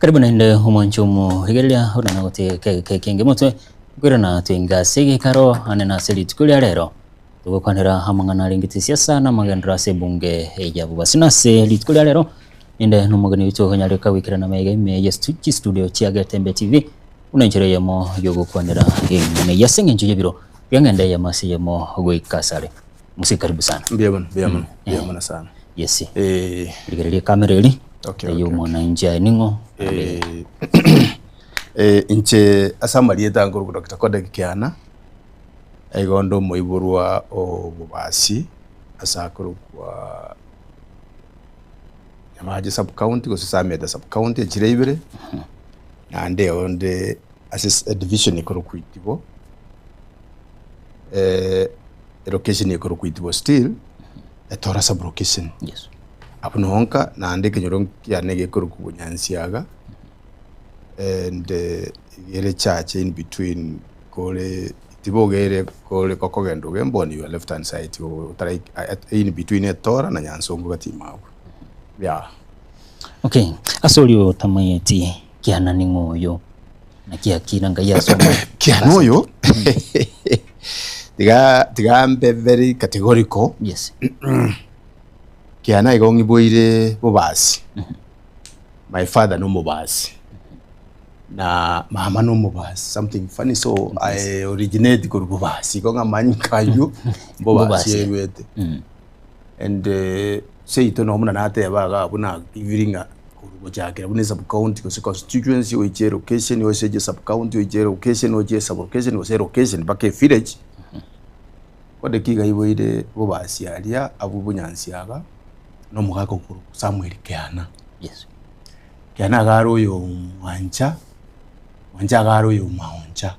Karibu nende umonchumu higelia huna nagote kenge motwe kwira na twinga sigi karo anena seli tukulia lero tugokwanira hamangana ringiti siasa na magendra se bunge ya bubasina seli tukulia lero inde numugani witu honyareka wikira na mega ime studio chiage tembe tv unenjere yamo yogo kwanira ngene yasenge njye biro byangende yamasi yamo goikasare musi karibu sana biyamana sana yesi ligelia kamera eli okay. Mwana nje ningo inche asamari etanguru Dr. Koda Kiana aigondo moiburwa obubasi asakuru kwa Nyamaji sub county go Sameda sub county chireibere ande onde assess division ikoro kwitibo location ikoro kwitibo still etora sub location yes apuno honka na ande kenyoron yanege ikoro kubunyansiaga and gere church in between kole tibogere kole kokogendo gemboni your left hand side try in between etora na nyansongo gatimawo yeah okay asolio tamayeti kiana ningoyo na kiakira ngayasoma kianoyo tigambe very categorical yes kiana igongi boire bobasi my father no mobasi na mama no mobasi something funny so I originate ko bobasi ko ngamanyi kayu bobasi yewete and say to no muna nate baga buna iviringa ko jakera bune sub county ko constituency o ijero location o seje sub county o ijero location o je sub location o zero location bake village ko de kiga iboide bobasi alia abubunyansiaga no mugako ko Samuel Kiana yes Kiana garo yo Wanja garo yo Maonja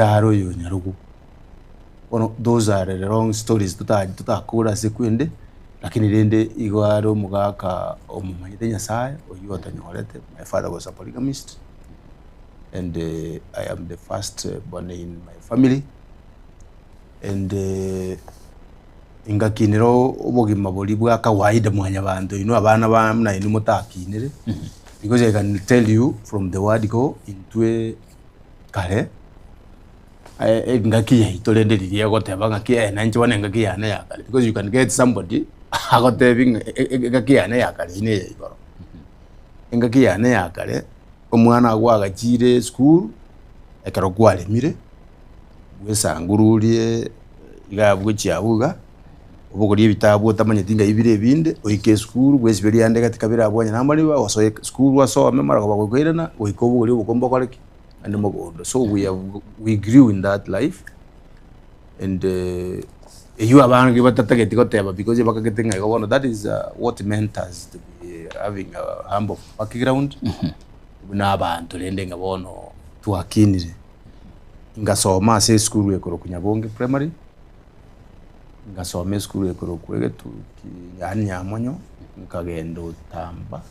garo yo Nyarugu. Those are the wrong stories tutakura sekwende lakini rende igwaro mugaka omumanyite Nyasaye oyota nyorete. My father was a polygamist and I am the first born in my family and ingakiniro obogima boli bwa kawaida mwanya bantu ino abana bamna ino mutakinire because I can tell you from the word go into kare ngakiya itolenderirie goteba ngakiya na nje wana ngakiya na yakale because you can get somebody agotebing ngakiya na yakale ine igoro ngakiya na yakale omwana agwaga chire school ekaro kwale mire bwesangururie igabwe chiabuga ubugori bitabu tamanyetinga ibire binde oike school bwesibiri ande katikabira abonye namali wa waso school waso amemara ko bakwirana oiko ubugori bukomba kwareki and mogondo so we grew in that life and you abantu batatageti goteba because bakagetinga go that is what meant us to be having a humble background na abantu lende ngabono tuakinire ngasoma se school yekoro kunyabonge primary ngasome school ekoro kwege tu Nyamonyo nkagenda Tamba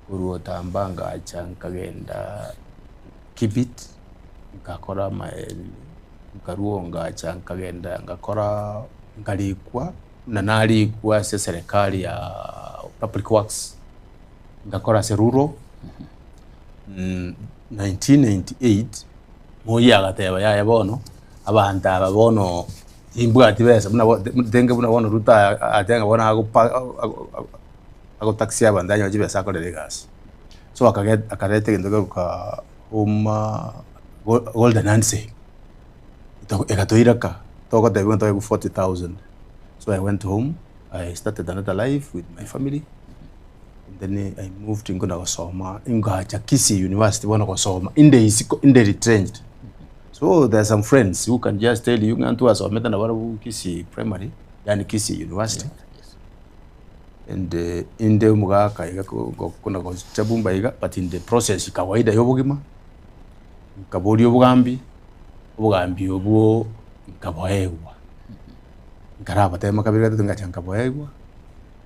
kuru Tamba ngacha nkagenda Kibit ngakora ngaruo ngacha nkagenda ngakora ngalikwa na nalikwa se serikali ya public works ngakora seruro 1998 moya gateba ya bono abantu ababono imbwa tibesa denga buna wana ruta atenga wana ago taxi abandanya jibesa ko legas so akarete ndoga ka golden handshake to ekatoiraka to ko debon to 40,000 so I went home I started another life with my family and then I moved in Gona Soma in Kisii University wana ko Soma in the retrenched. So there are some friends who can just tell you ngantu asometa na barabu Kisii primary yani Kisii University yes. And in the mugaka kuna ko chabumba iga but in the process kawaida yobugima kabori obugambi obwo kaboegwa ngaraba tema kabira tunga kaboegwa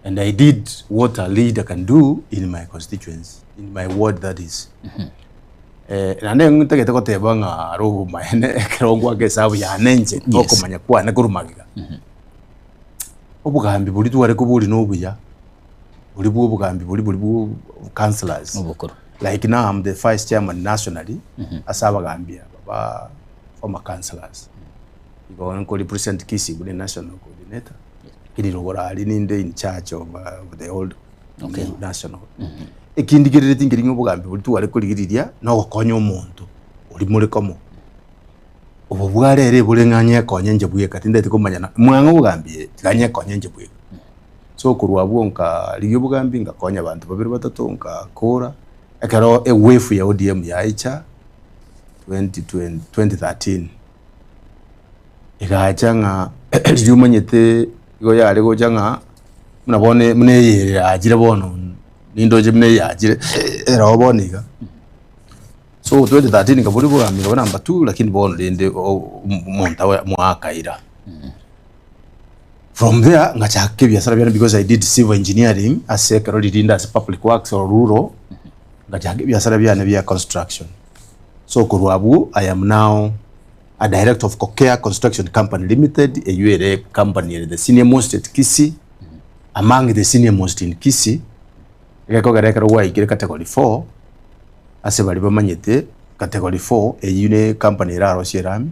and I did what a leader can do in my constituency in my ward that is nane ngutagete ko tebanga roho maene kerongwa gesabu ya nenje okomanya kwa na kurumagiga obugambi buli tuware ko buli nobuya buli bugambi buli councillors Mubukuru. like now I'm the vice chairman nationally asaba gambia baba former councillors iko nkoli president Kisi buli national coordinator kidi rogora ali ninde in charge of the old national ekindigirire tingiringo bugambi buli tuwale kuligiriria no gukonya omuntu uri muri komo ubu bwarere burenganye konyenje buye katindete kumanya mwango bugambi ganye konyenje buye so kurwa bwonka liyo bugambi ngakonya abantu babiri batatu nkakora akaro a wave ya ODM ya icha 2013 igajanga liyo manyete igo yale go janga munabone mune ajire bono nindoje mune yajire era oboniga so 2013 ngaburi bugambi ngabona namba 2 lakini bono lende monta mwakaira from there ngachake biashara byana because I did civil engineering as a career as public works or rural ngachake biashara byana bya construction so kurwabu I am now a director of Kokea Construction Company Limited, a URA company, the senior most at Kisi, among the senior most in Kisi. Category 4 as a manyete category 4 a une company Rarosieram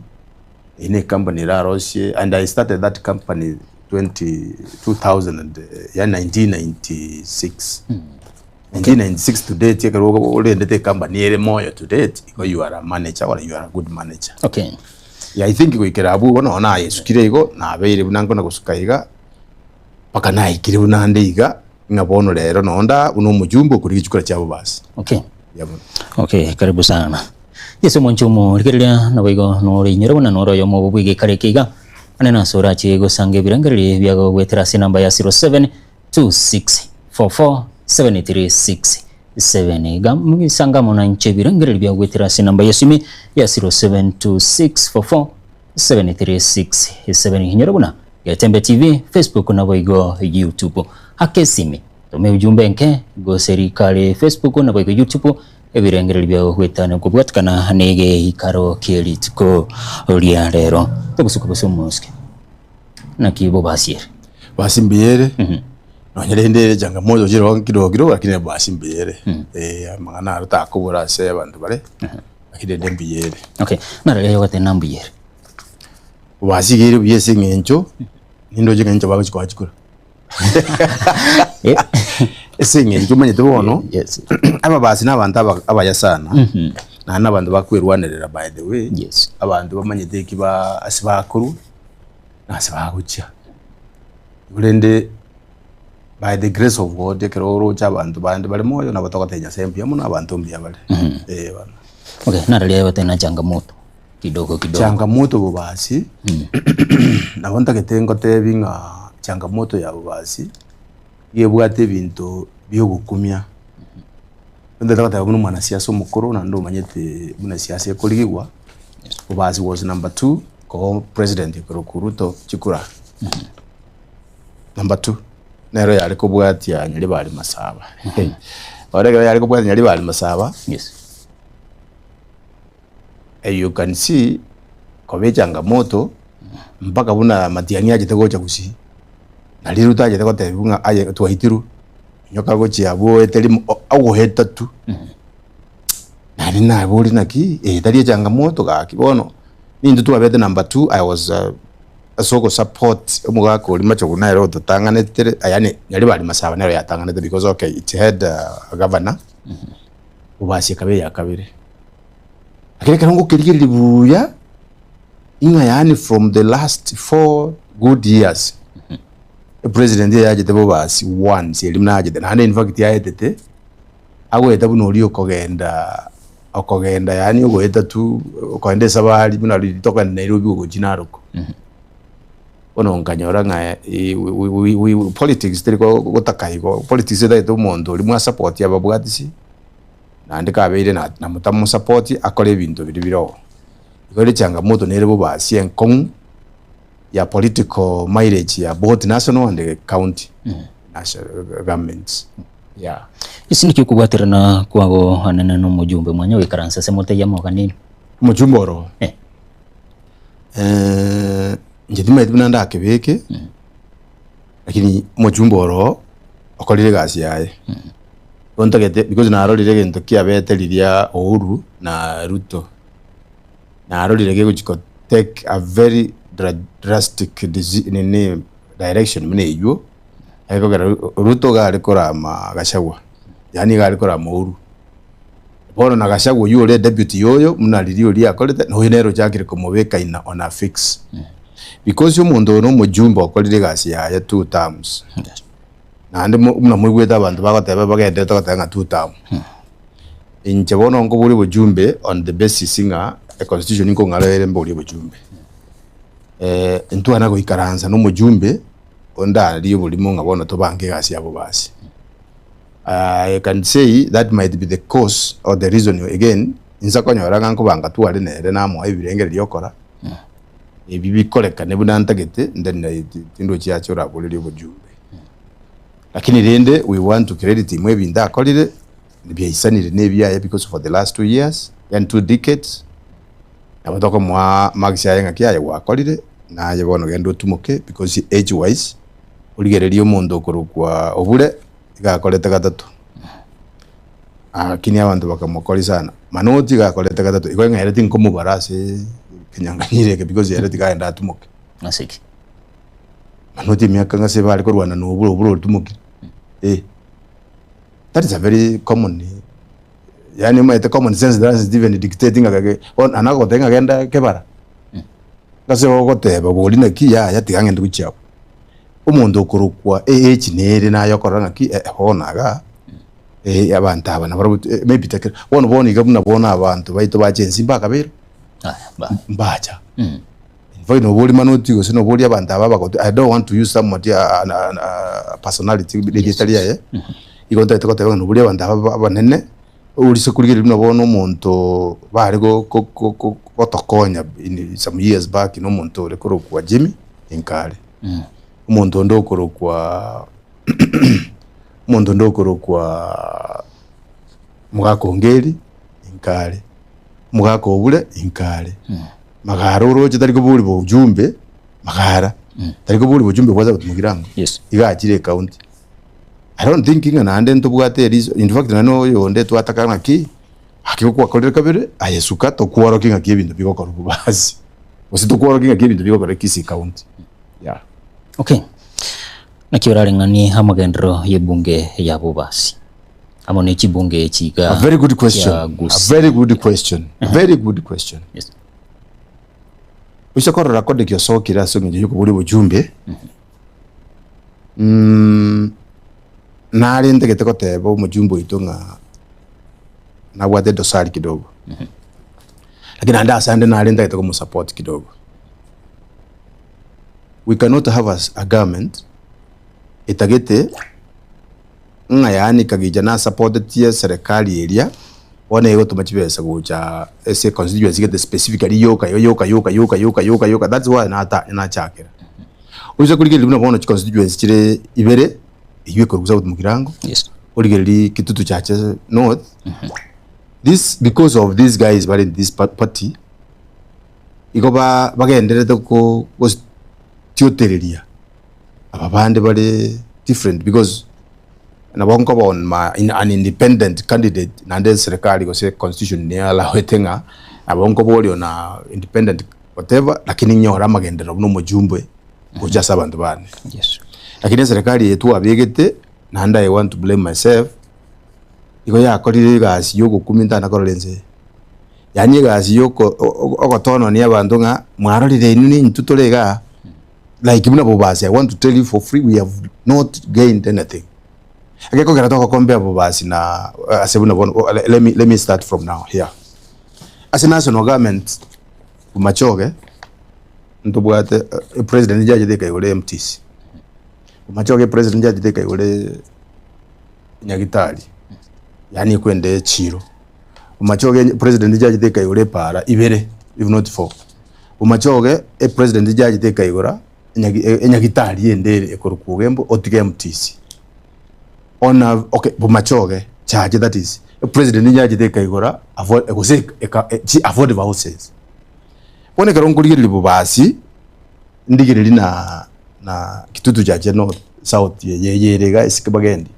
in a company Rarosie, and I started that company 1996. 1996 to date, you can company more to date. You are a manager or you are a good manager. Okay. Yeah, I think we can abu no na yesukire igo na beire bunango na gusukaiga paka na ikire bunande iga ngabono rero nonda uno mujumbo kuri gicukura cyabo basi. Okay. Yabo. Okay, karibu sana. Yeso monchumo rikiria na wigo no rinyero na noro yo mo bwige karekiga anena sura chigo sange birangari byago wetrasi namba ya 0726447367 gam sanga mona nche birangari byago wetrasi namba ya simi ya 0726447367 hinyerabuna ya Tembe TV, Facebook na wigo YouTube hakesimi tome ujumbe nke go serikali Facebook na wigo YouTube ebirengere bya kwetana kubwatkana hanege ikaro kielitko ria rero tokusuka busumuske na kibo basire basimbiere no nyerendere janga mojo jiro kidogo lakini basimbiere mangana rutakubura se abantu bare akide dembiere. Okay, nara leo gate nambiere basigire byese ngencho nindo je ngencho bago chikwa esinge njumanye tubono yes aba basi nabantu abayasana na nabantu bakwirwanirira by the way yes abantu bamanye teki ba asibakuru nasibagucha urende by the grace of God ekero cy'abantu bandi bari moyo nabatokatenya sempi yamu nabantu mbiya bale bana. Okay, nara leo tena changamoto kidogo changamoto bobasi nabonta ketengo tebinga changamoto ya bobasi yebwate bintu byo gukumya ndakata buno mwana siasa mukuru na ndo manyete muna siasa yakoligwa bobasi was number 2 ko president Ruto Chikura number 2 nero yali ko bwati ya nyali bali masaba orega yali ko bwati nyali bali masaba yes you can see ko changamoto mpaka buna matiangi aje tegocha kusi naliruta aje tegote bunga aye twahitiru nyoka gochi abo eteli awo hetatu nari na boli naki tali changamoto ga kibono nindu tu abete number 2 I was a soko support umuga ko limacho kunairo totangane tere ayane nyali bali masaba nero yatangane because okay it had a governor ubasi kabe ya kabire akire kango kirigiri buya inga yani from the last 4 good years president yaje tebo basi once elimna yaje na in fact yaetete agweta buno uri okogenda yani ugweta tu okende sabali buno uri toka Nairobi ugo jinaruko ono nganyora nga we politics teriko gotakayigo politics da to mondo uri mwa support ya babwatisi nandika abeire na mutamu support akole ibintu biro igore changamoto nerebo basi enkong ya political mileage ya both national and the county national governments. Yeah. Isi niki kubwatirana kwago hanene no mujumbe mwanya wikaransa semote ya mokanini mujumbe oro njidima edibuna ndakebeke lakini mujumbe oro okorire gasi yaye ontagete because narorire gento kiabeteriria Uhuru na Ruto narorire geguchiko take a very drastic direction mune iyo ayiko Ruto gari korama Gachagua yani gari korama Uhuru bono na Gachagua yule deputy yoyo munaririo ria akorete no inero jakire kumubeka ina on a fix because umuntu no mujumba okorire gasi yaye 2 terms nande muna mwigweta abantu bagoteba bagende tokatanga 2 term inche bono ngo buri bujumbe on the basis nga a constitution inko ngalere mbori bujumbe ntwana go ikaranza no mujumbe onda riyo buri mo ngabona to bange gasi yabo basi. I can say that might be the cause or the reason again inza konyora ganko banga tuwale nere namo ebirengere lyokora ebibi koleka nebuna ntagete then tindo chiachora buri bujumbe lakini rende we want to credit him ebinda akolire bya isanire nebya because for the last 2 years and 2 decades abatoko mwa magisi ayenga kiaye wakolire na yebono gendo tumuke because age wise uligererio mondo korukwa obure igakolete gatatu kini abantu bakamukori sana manoti gakolete gatatu iko ngereti nkomubarase kinyanganyire because yereti gaenda tumuke asiki manoti myaka ngase bali korwana no obure tumuke that is a very common yani maite common sense that is even dictating agage on anako tenga genda kebara ngase ogoteba bolina kiya yatigange ndukuchabo umuntu okurukwa nere nayo koranga ki honaga abantu abana maybe take one boni gabuna bona abantu baito bajenzi mbakabero mbacha voi no boli manoti go sino boli abantu ababa I don't want to use somebody personality digitalia igonta tokoteba no boli abantu abanene uri sekurigire bino bona umuntu bari go gotokonya in some years back no muntu uri kurukwa Jimmy Inkale umuntu ndokorokwa umuntu ndokorokwa mugakongeri Inkale mugako obule Inkale magara uroje tariko buri bujumbe magara tariko buri bujumbe kwaza kumugirango yes igakire county I don't think inga nande ntubwate in fact nano yonde twatakana ki akikwa kolera kabere ayesuka to kuwaro kinga kibintu bigokora kubazi usito kuwaro kinga kibintu bigokora kisi county yeah. Okay. Nakiorarengani hamagendro yebunge yabo basi. Amone chibunge chiga. A very good question. A very good question. Very good question. Yes. Ushakora rakode kyoso kiraso nje yuko buri bujumbe. Nari ndegete koteba umujumbe itonga na wade dosari kidogo. Lakini anda asande nari ndegete ko support kidogo. We cannot have a government itagete yani kagijana supported tia serikali area one yego tumachibesa gocha ese constituency get specifically yoka that's why na chakera uze kuligera bino bono constituency kire ibere iwe ko kuza mugirango yes uligeri kitutu chache north this because of these guys were in this party igoba bagenderete ko tiotereria ababande bale different because na bonko bon an independent candidate nande serikali go se constitution ne ala wetenga abonko boli na independent whatever lakini nyora magendero no mujumbe kuja sabantu bane yes lakini serikali yetu abegete nanda I want to blame myself iko yakorire gasi yo gukuminta na korolenze yani gasi yo ogotono ni abantu nga mwarorire ni ntutorega like muna bobasi I want to tell you for free we have not gained anything ageko garatoka kombe bobasi na asebuna let me start from now here as a national government umachoge ntubwate president jaje deka yole MTC umachoge president jaje deka yole Nyagitali yani kwende Chiro umachoge president jaje deka yole para ibere if not for umachoge president jaje deka yora Nyagitali endere ekorukugembo otige MTC ona okay bumachoge charge that is president nyaje de kaigora avoid vouchers one karongo ligiri bubasi ndigiri na na kitutu chache north south yerega iskibagendi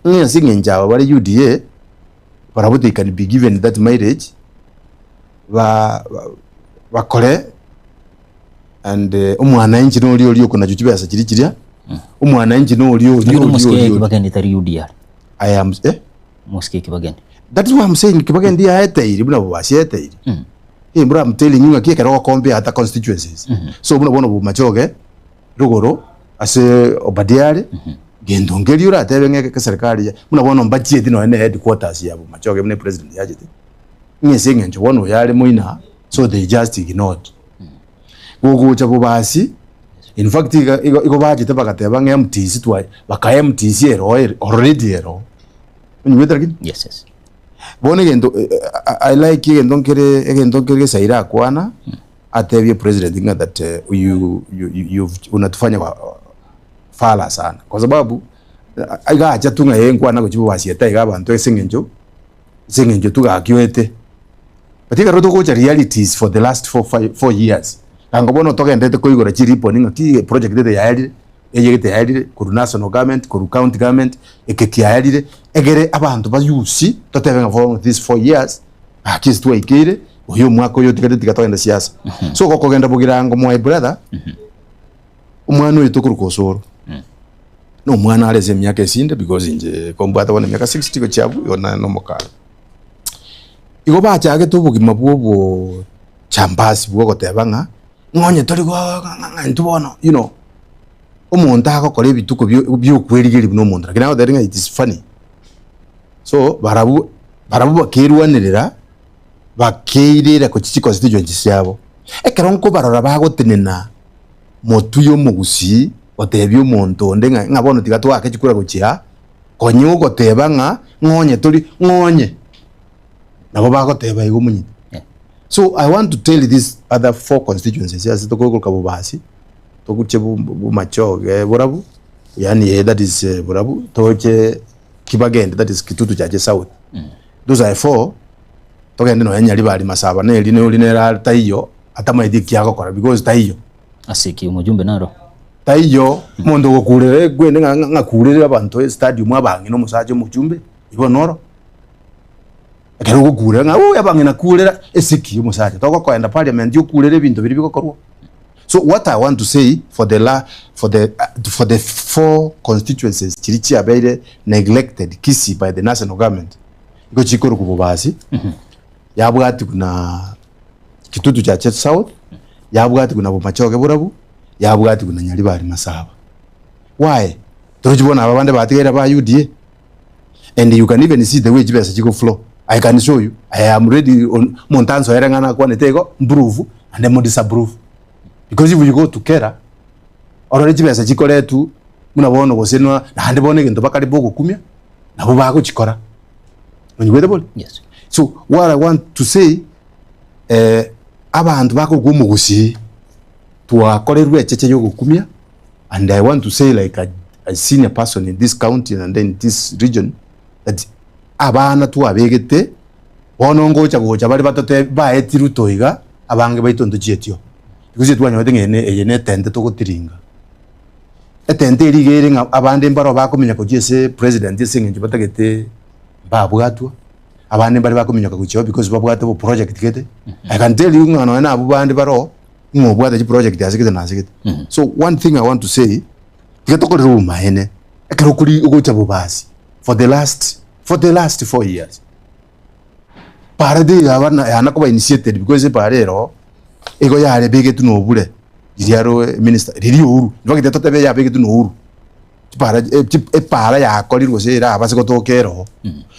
ngia singenjawa bari UDA barabu they can be given that mileage bakore and umwana inji no uri kuna jukibasa kirikiria umwana inji no uri kibagendi tari UDA I am Moske Kibagendi. That is what I'm saying. Kibagendi aetairi buna bwasi aetairi. Bro, I'm telling you akiye karo compare ata constituencies. So buna bono bumachoge rugoro ase obadiare gendo ngeli ura atebenge ka serikali buna bono budget no ene headquarters ya bumachoge bune president yajete. Nyese ngenjo bono yale muina so they just ignored. Gogo cha bubasi in fact iko budget bakateba nge MTC twa baka MTC already ero. Yes. Bone gendo I like gendo kere saira kwana atebye president inga that you unatufanya fala sana kwa sababu aiga acha tunga yenkwa na kuchibu wasieta iga bantu esengenjo tugakiwete batika roto kocha realities for the last 4 years angobona toka ndete koigora chiripo ninga ki project de yaeli eyegete yaeli ku national government ku county government ekekiaeli egere abantu bayusi totebenga for this 4 years akisi twaikire uyu mwaka uyu tikati twenda siasa so koko genda bugirango my brother umwana uyu tukurukosoro no mwana aleze myaka esinde because inje kombata wana myaka 60 ko chabu yona no mokala igo bachage tubugima bwo chambasi bwo gotebanga ngonye tori go ntubono you know umuntu akokora ebituko by'ukwerigeri bino umuntu lakini now that it is funny so barabu bakirwanirira bakeirira ko chichi constituency yabo ekeronko barora bagotenena motu yo mugusi otebye umuntu ndenga ngabono tigatwa akechikura guchia konyu gotebanga ngonye tori ngonye nabo bagoteba igo munyite so I want to tell these other 4 constituencies yes tokoko kabubasi tokuche bumachoge burabu yani that is burabu toche Kibagendi that is kitutu chache south those are 4 togende no yanyali bali masaba ne line ulinera taiyo atamaidi kyako kora because taiyo asiki umujumbe naro taiyo mondo gokurere gwende ngakurere abantu stadium abangi no musaje mujumbe ibo noro akero gokurere nga abangi nakurera esiki umusaje toko kwenda parliament yo kurere bintu biri bikokorwa. So what I want to say for the 4 constituencies chirichi abaire neglected kisi by the national government iko chikoro kububasi yabwati kuna kitutu cha south yabwati kuna bumachoge burabu yabwati kuna nyali bali masaba why turujibona ababande batigera ba UDA and you can even see the way jibesa chiko flow. I can show you. I am ready on montanzo erangana kwa netego improve and then disapprove. Because if you go to Kera, already jibesa chikore tu munabona bosenwa na hande bone gendo bakari bogo kumya na bo bago chikora. When you get yes. So what I want to say abantu bako gumugusi tuakorerwe cheche yo gukumya and I want to say like a senior person in this county and then this region that abana tu abegete bonongo chagocha bari batote baetiru toiga abange baitondo chietio because twanya wetengene eyene tende to gutiringa etende rigere abande mbaro bakomenya ko jese president yesinge batagete babwatwa abande bari bakomenya ko chiwa because babwata bo project kete I can tell you ngano na abande baro ngobwata chi project yasikete nasikete so one thing I want to say tikatokorero mahene ekerokuri ugocha bubasi for the last 4 years. Parade abana yanakuba initiated because parero ego yale bege tu no bure. Iriaro minister riri uru. Ndwagite totebe ya bege tu no uru. Para ya kolirwo sera abasiko tokero.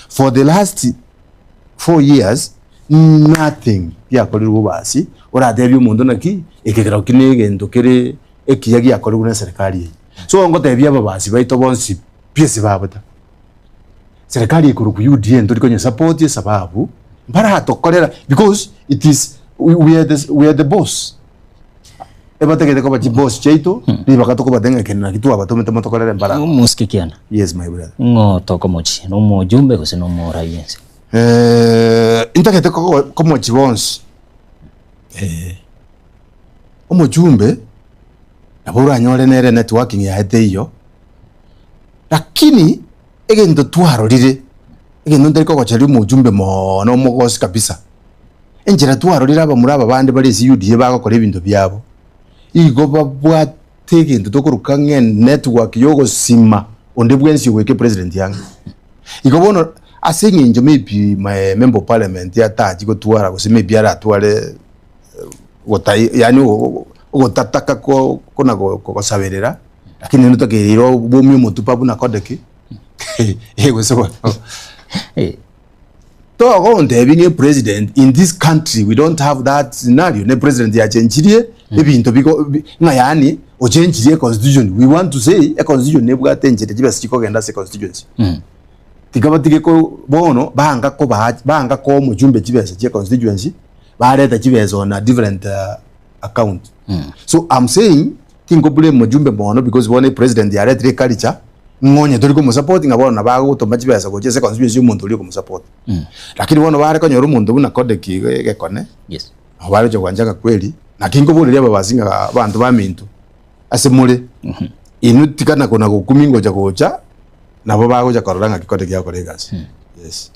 For the last 4 years nothing ya kolirwo basi. Ora debyo mundo naki ekekera kinege ndokere ekiyagi ya kolirwo na serikali. So ngo tebya babasi baito bonsi piesi babata. Serikali ikuru ku UDA ndo likonye support ye sababu mbara hatokorera because it is we are the boss ebategete ko bachi boss cheito ni bakatoko badenga kenna kitu abatomete motokorera mbara musikikiana. Yes my brother Ngo toko mochi no mujumbe ko sino mo rayense intakete ko mochi bonse umujumbe na nabura anyore nere networking ya hete iyo lakini egento twarorire egento ndariko gochari mujumbe mono mugosi kabisa enjira twarorire aba muri aba bandi bari CUDA bagakora ibintu byabo igo babwate egento tokuruka network yogo sima onde bwensi weke president yange igo bono asinginjo maybe my member of parliament ya taji go twara go maybe ara tware gotai yani gotataka ko kona go saberera lakini nutagiriro bomwe mutupabu na kodeki ego so to go ndebinge president in this country we don't have that scenario ne president ya chenchirie ebintu biko ngayani o chenchirie constitution we want to say a constitution ne bwa tenjire jiba sikiko genda se constituency tigabatike ko bono banga ko mujumbe jibese je constituency bareta jibese on a different account so I'm saying tingo blame mujumbe bono because one president ya retire culture ngonye turi ko support ngabona bago to majibese ko je se constituency umuntu uri ko support lakini bono bare ko nyoru umuntu buna code gekone yes abare cyo kwanjaka kweli na tingo bulire babasinga abantu bamintu asemule inutikana kona gukumingo ja kocha nabo bagoja kororanga kikote kya kolegasi yes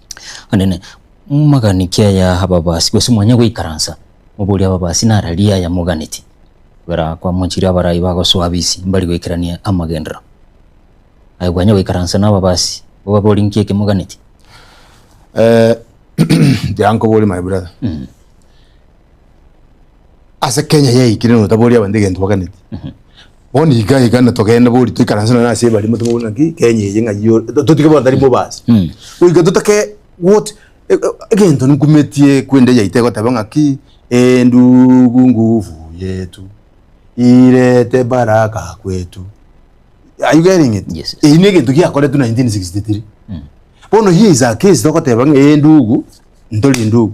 anene maganikia ya hababasi kwese mwanya gwikaransa mubuli ababasi naralia ya muganiti wera kwa munchiri abarayi bago swabisi mbali gwikirania amagendra ay gwanya gwikaransa nababasi boba bolinkie ke muganiti yanko boli my brother asa Kenya yeye kirino taboli abandegento muganiti boni iga na togenda buri twikaransa na se bari mutu bona ki Kenya yenga yo tutike bona dari bobasi uiga tutake what again ton kumetie kwende ya iteko tabanga ki endugu nguvu yetu irete baraka kwetu are you getting it yes inege tuki akore tu 1963 bono here is a case toko tabanga endugu ndoli ndugu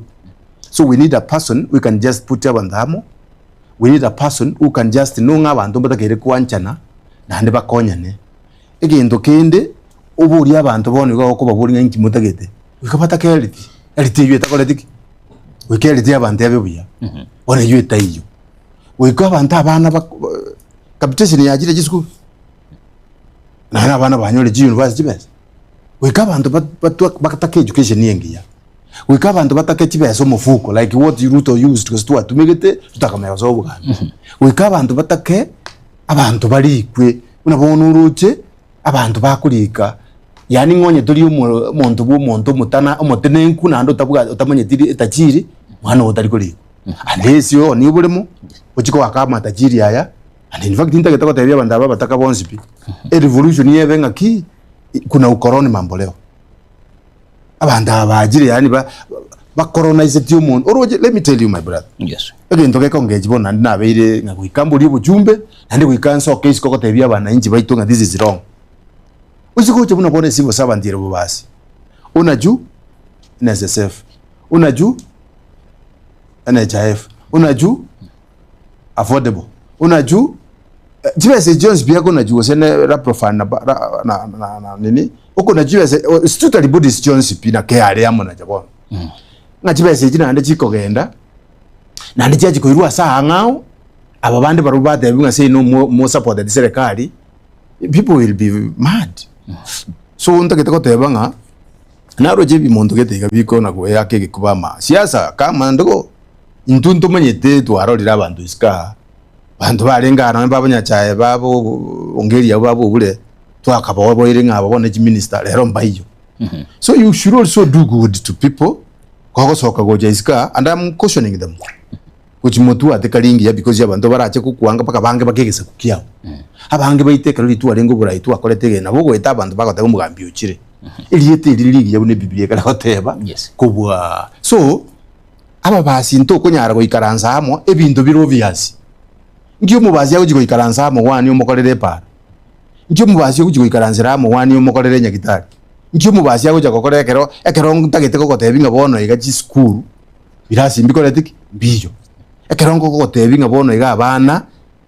so we need a person we can just put up on the hamo. We need a person who can just know abantu batakere kwanchana nande bakonyane egendo kende oburi abantu bone ko baburi nki mutagete ukapata keliti eliti takole tiki wekeliti abantu abebuya one yeta iyo wiko abantu abana capitation yagire gisku na abana banyole university best wiko abantu bakataka education yengiya wika abantu batake chibeso mufuko like what Ruto used because to atumegete tutakamera zo bwa wika abantu batake abantu barikwe unabona uruche abantu bakurika yani ngonye turi umuntu mutana umutenenku nando tabuga utamanye tiri etajiri mwana utari kuri alesio ni bulemu uchiko wakama tajiri aya and in fact ndage takotebya abantu aba bataka bonsi pi a revolution yevenga ki kuna ukoroni mambo leo abantu abagire yani ba colonize the human oroje let me tell you my brother yes again tokeka ngejibona nabeire ngakuikambo libo jumbe nandi kuikanso case koko tebya bana inji baitunga this is wrong usikoche buna bone sibo saba ndire bo basi unaju NSSF unaju NHIF unaju affordable unaju jibese Jones biako unaju sene raprofan na nini uko na jibese stutali bodies Jones pina ke area amona jabona ngajibese jina ande chikogenda na ande chaji koirwa saa ngao aba bande barubate binga say no more support the serikali people will be mad so unta ketako tebanga naro jebi mondo geteka biko na go yake gikubama siasa kama ndego intuntu manyete twarorira abantu iska bantu barengana babanya chaye babo ongeria babo bure twakaba boire ngabo bone minister lero mbayo so you should also do good to people koko soka goja iska and I'm cautioning them kuchi motu atekalingi ya because yabantu barache kukuanga paka bange bakegesa kukiao abange baiteka litu arengo burayi tu akoletege nabo gweta abantu bakatega umugambi ukire iliyete liligi yabune biblia kala hoteba kubwa so aba basinto konyara goikaranza hamo ebintu biroviasi ngiyo mubazi yago goikaranza hamo wani umukorere para ngiyo mubazi yago goikaranza hamo wani umukorere nyagitari ngiyo mubazi yago gakokore ekero ntagete kokotebinga bono iga chi school birasi mbikoretiki mbiyo ekero kokotebinga bono iga abana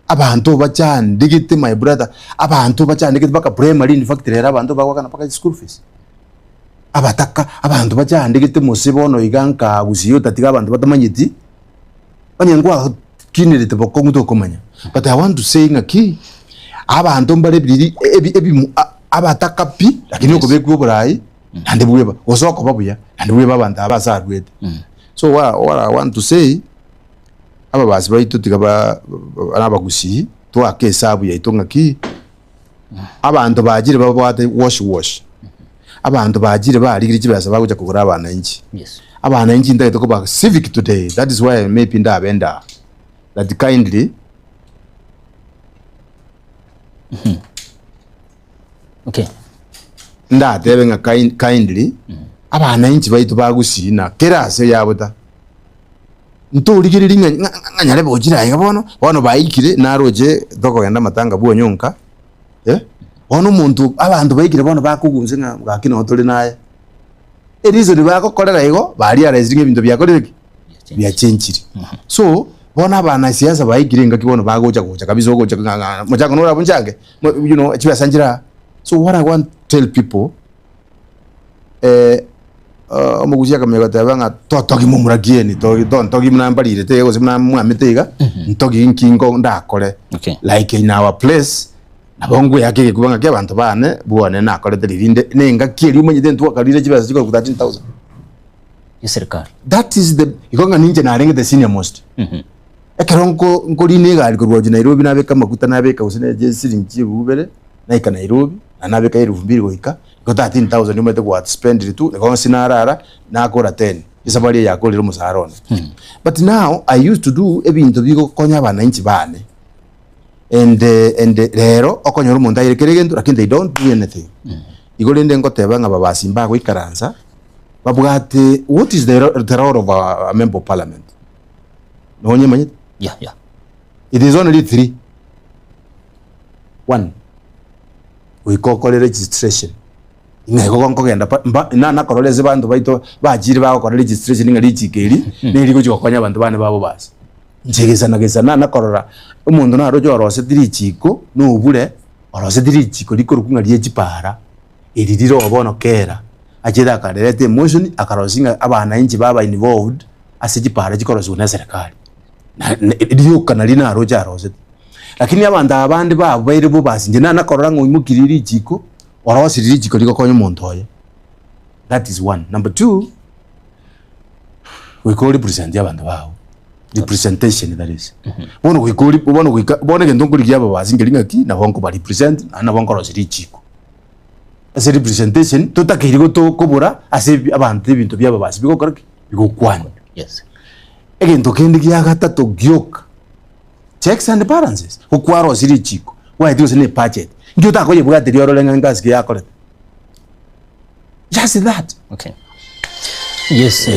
abantu bachandikite my brother abantu bachandikite baka primary in fact rera abantu bagwakana paka school fees abataka abantu bachandikite musibono iganka busiyo tatiga abantu batamanyiti banyengwa kinere te bokongu to komanya. But I want to say ngaki abantu mbale biri ebi abataka pi lakini okobekwe oburai ande bweba osoko babuya ande bweba abantu abasarwete. So what I want to say aba basi baitu tigaba abagusi to akesabu yaito ngaki abantu bagire babwate wash abantu bagire bari kibasa bakuja kugura abana inji. Yes. Abana inji ndaito ko ba civic today. That is why maybe ndabenda that kindly. Okay. Ndatebe nga kindly abana inji baitu bagusina kerase yabuta ntuligiriri nganyale bogira inga bono bayikire naroje doko yanda matanga buo nyonka ono muntu abantu bayikire bono bakugunze nga gakino tuli naye erizo libakokorera igo bali arazinga ibintu byakoreke bya chenchiri. So bona abana siasa bayikire nga kibono bagoja kabisa ogoja mujango nora bunjange you know ekibasangira. So what I want to tell people omugusia kamega tabanga totogi mumuragieni togi mnambalire tego simna mwametega ntogi nkingo ndakore. Okay. Like in our place nabongo yake kubanga ke abantu bane buone nakore delirinde nenga kiri umenye ntu wakalire kibasa kiko ku 13,000 Serikali. That is the ikonga ninje na renge the senior most. Ekeronko nkoli negali kurwaje Nairobi nabeka makuta nabeka usene je siringi bubere naika Nairobi anabeka 2,000 goika ko 13,000 umete kwa spend tu ko sinarara na kora 10 isabali yakolero musarone. But now I used to do ebintu biko konya bana inchi bane and rero okonyoro munda irekerege lakini they don't do anything. Igolende ngoteba nga babasimba ko ikaranza babwate what is the role of a member of parliament. No nyemanye? Yeah. It is only 3. 1. We call registration. Inga ko kugenda na koroleze bantu baito bajiri ba ko registration inga lichikeri niri ko konya bantu bane babo basi. Njegeza na korora umuntu na rojo rose dirichiko no ubure orose dirichiko likorukunga liechipara eririro obono kera ajeda karete emotion akarosinga abana inji baba involved asijipara jikorozo na serikali iriyo kanali na roja rose. Lakini abantu abandi babo bayire bo basi nje na korora ngo imukiriri jiko orose dirichiko liko konyo muntu oye. That is 1. Number 2, we call represent abantu babo. Representation, that is. Bono kwikuri bono gendo kuri yaba bazingelinga ki na bonko ba represent na bonko rosiri chiko. As a representation tutakirigo to kobura ase abantu ibintu byaba basi biko koraki biko kwana. Yes. Egento kendi ya gatatu gyoka. Checks and balances. Ukwaro rosiri chiko. Why do you budget? Ngyo ta koye bugati yoro lenga ngazi ya kore. Just that. Okay. Yes.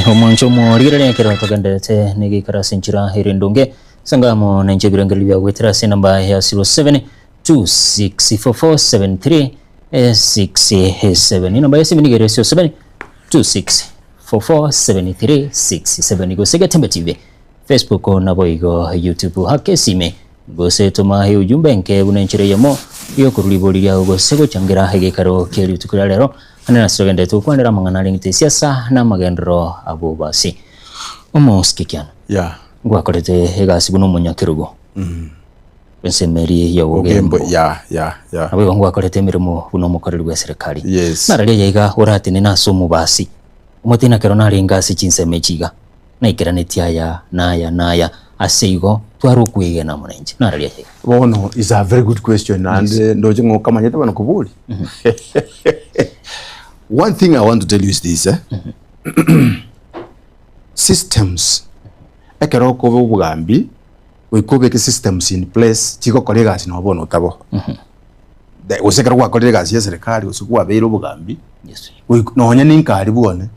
Omancho mo rigere kero togandete nigi karasinchira hirindunge sangamo nenje birangali bya wetera namba ya 0726447367 namba ya 0726447367 go sega Tembe TV Facebook na boigo YouTube hake sime go se tuma he ujumbe nke bunenchire yemo yo kuruliboli ya go sego changira hege karo keri tukura lero ana sogende tu kwandira mangana lingite siasa na magendro abo basi omoskikian gwakorete hegasi buno munyakirugo pense meri ya ogembo abo gwakorete mirimo buno mukoreri wa serikali naralia yiga urati ni nasumu basi umutina kero nari ngasi chinse mechiga na ikiranetia ya naya aseigo twarukwige na munenje naralia yiga. Bono is a very good question and ndoje ngo kamanyete bano kubuli. One thing I want to tell you is this, systems. Ekero ko bugambi, we kubeke systems in place, chiko kolega ati no bono tabo. Usekero kwa kolega ati serikali usikuwa beiro bugambi. Yes. We no nya ninkari bone.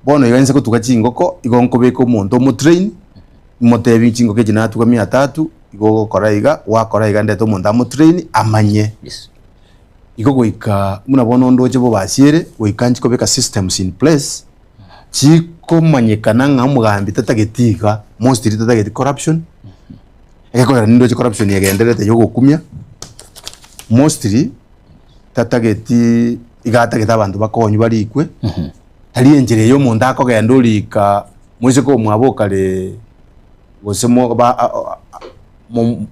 Bono yense ko tukachingoko igonko beko muntu mu train, motebi chingoke jina tuka 300 igo koraiga wa koraiga ndeto muntu mu train amanye. Yes. Iko goika muna bono ndoje bo basiere goikanji ko beka systems in place chiko manyekana nga mugambi tatagetiga mostly tatageti corruption ekako ndoje corruption yegenderete yo gukumya mostly tatageti igatageta abantu bakonyu barikwe tali enjere yo munda ko genda ulika mwese ko mwabokale gosemo ba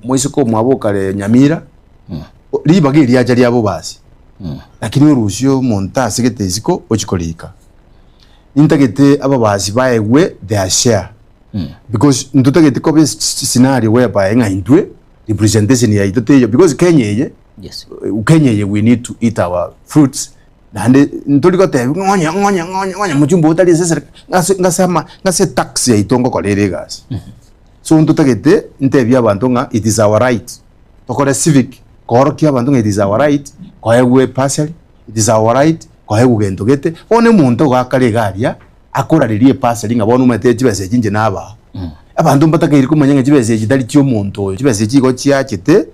moisiko mwabokale Nyamira libage lyaja lyabo basi lakini urusyo monta sigete ziko ochikolika intagete aba basi baewe their share because ntutagete ko scenario whereby ngaindwe representation ya itote because Kenya yes Kenya we need to eat our fruits nande ntoliko te ngonya mujumbo utali sesa ngase tax ya itongo kolere gas so ntutagete ntebya abantu nga it is our right tokore civic korokia abantu nga it is our right koyewe parcel it is our right koyewe gendogete one muntu gakare garia akoraririe parcel nga bonu mete kibese kinje naba abantu mbatakiri kumanya kibese kidali cyo muntu kibese kigo cyakite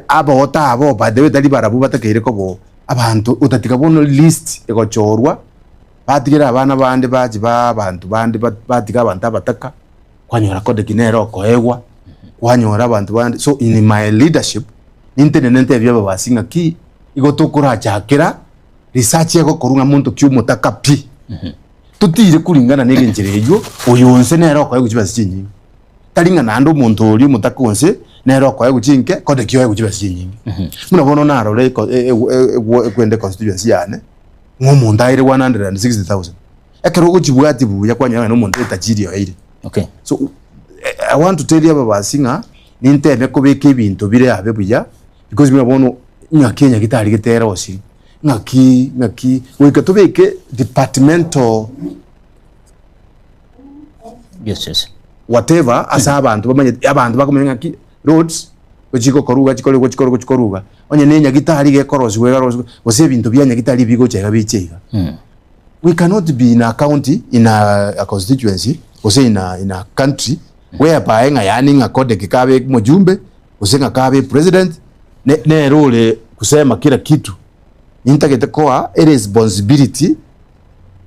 abota abo badewe dali barabu batakire ko bo abantu utatika bono list egochorwa batigera abana bande baji abantu bande batiga abantu abataka kwanyora kode kinero koegwa kwanyora abantu bande so in my leadership ninte byaba basinga ki igotokura jakera research yako korunga muntu cyumutaka pi tutire kuringana negenjereyo uyonse nero koegwa kibasi kinyi talinga nando muntu uri mutaka wonse nero koegwa kinke kode kiyo kibasi kinyi muna bono naro le kwende constituency yane ngomuntu ayire 160,000 ekero ukibwati buya kwanyanga no muntu etajiri yaire okay so I want to tell you aba basinga ninteme ko beke ibintu bire abe buya because muna bono nyakenya gitari gitera osi ngaki weka tubeke departmental yes whatever asa abantu bamanye abantu bakomenya ki roads kujiko koruga onye nenya gitari gekorozi wose ibintu byanya gitari bigo cyega bicega we cannot be in a county in a constituency wose in a country whereby nga yani nga kode kikabe mujumbe wose nga kabe president ne role kusema kila kitu nintagete kwa responsibility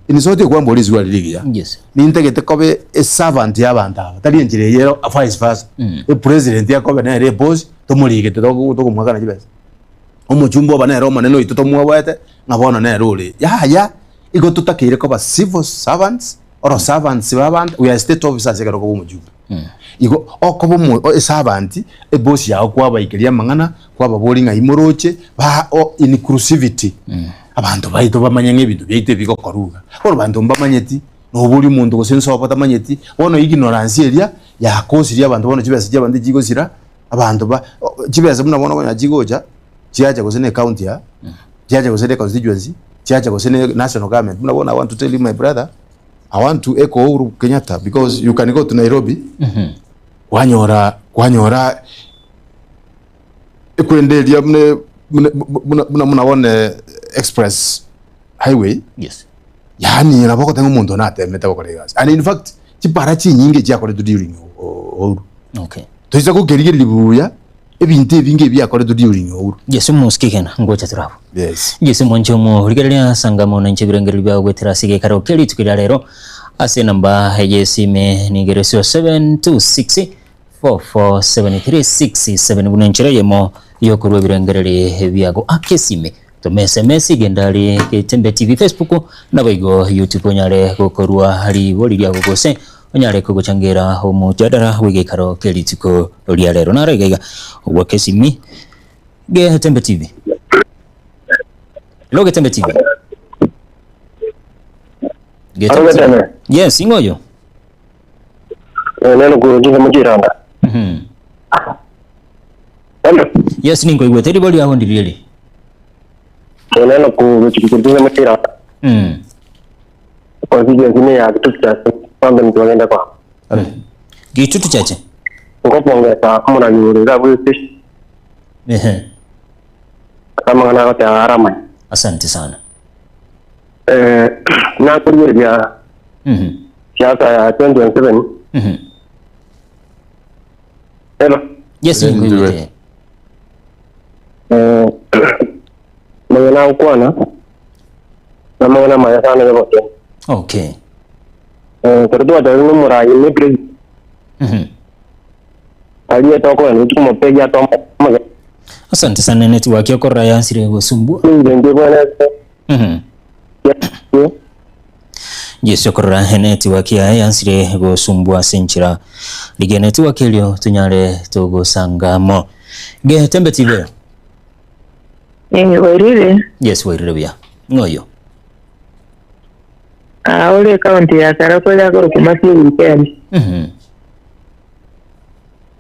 inisote kwa mbolizi wa ligia yes nintagete kobe a servant y'abantu tali njire yero vice versa e president yakobe na repose tomuligete to kumwakana kibese omujumbo bana ero maneno itoto mwabwete ngabona na role ya igo tutakire koba civil servants or servants b'abantu we are state officers ekero ko mujumbo igo okobo mu servant e boss yawo kwaba ikiria mangana kwaba bolinga imoroche ba inclusivity abantu baito bamanya nk'ibintu byite biko koruga ko abantu mbamanyeti no buri muntu gosenso bapata manyeti wono ignorance eria ya kosi abantu bono kibese cy'abandi gigosira abantu ba kibese muna bono ko gigoja kiaja gosene county ya kiaja gosene constituency kiaja gosene national government muna bono I want to tell you my brother I want to echo Uhuru Kenyatta because you can go to Nairobi kwanyora ekwendelia muna one express highway yes yani naboko tengo muntu natemeta bakoregas and in fact kipara kinyinge cyakore during Uhuru okay toiza ko gerigeri libuya ebintu binge byakore during Uhuru yes muskikena ngocha turabo yes moncho mu rigerya sangamo na nchibirengeri bya gwetera sige karo keli tukira rero ase namba yesime ni geresio 726 447367 bunenchera yemo yokurwe birengereri byago akesime to SMS gendali Tembe TV Facebook na boigo YouTube nyare gokorwa hari boli lya gose onyare ko guchangira omujadara wige karo keli tuko lya rero na regega wakesimi ge Tembe TV Loge Tembe TV yes ingoyo neno kurugiza mujiranda yes ningo igweteri boli aho ndirieli neno kurugiza mujiranda kwa hivyo zime ya kitu cha kwamba mtu anaenda kwa kitu chache ngopongeza kama na niuliza wewe kama ana yote harama asante sana na kurudia siasa ya 2027 hello yes ningo mwana ukwana na mwana maya sana yote okay terdo ada numura ini president aliye toko ni tumo pega to asante sana network yako raya sire gosumbu Yesu korora network ya yansire gosumbwa senchira lige network ilio tunyale tugusangamo Getembe TV. Wairire. Yes, wairire bia ngoyo Ole kaunti ya Karakoja ko kumasi weekend.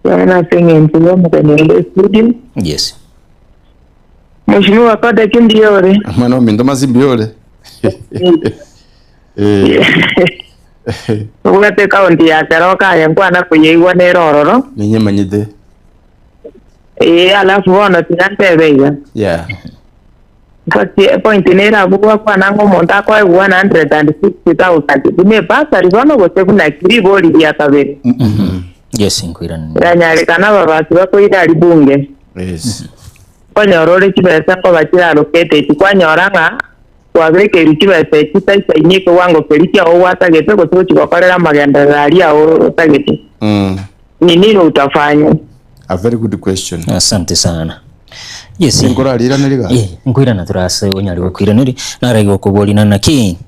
Yana pengen ntuwa mkanyende studio. Yes. Mheshimiwa Kada Kimbiore. Mwana mindo mazimbiole. Ugate kaunti ya Karakoja yankwana kuyeigwa nerororo. Ninye manyide. Alafu wana tinantebeiga. Yeah. Point nera bukwa kwa nango monta kwa 160,000. Dime pasa rizono gose kuna kiriboli ya kabere. Yes, inkwirani. Ranyale kana babatu bako idari bunge. Yes. Konyorore kibesa ko bakira located kwanyoranga kwabeke rikibesa kitaisa inyike wango perikia owatagete ko tuko chikokorera magenda garia o tagete. Nini utafanya? A very good question. Asante sana. Yes. Ngora alira neriga. Nkwirana turase onyari gukwiraniri narego kubolina naki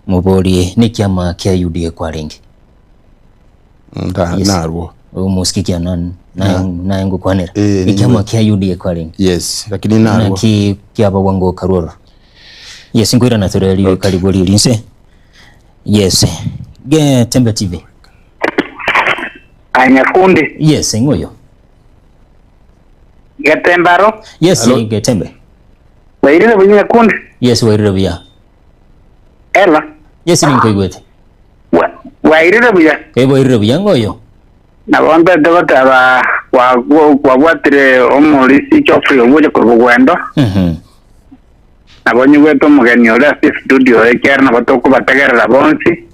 muboli ni kiama kia UDA kwa rengi. Narwo. Umusikia na ngo kwanera. Ikiama kia UDA kwa rengi. Yes, lakini narwo. Naki kia bawango karoro. Yes, nkwirana tureli kariboli linse. Yes. Getembe TV. Anyakundi. Yes, ngoyo. Getembaro. Yes, Getembe. Wairire bunya kundi. Yes, wairire bia. Ela. Yes, ninkoigwete. Wairire bunya. Wairire bia ngoyo. Na wanda dogota wa watire omulisi chofri obuje kubugwendo. Na bonye weto mugeni ola studio eker na batoko bategerera bonsi.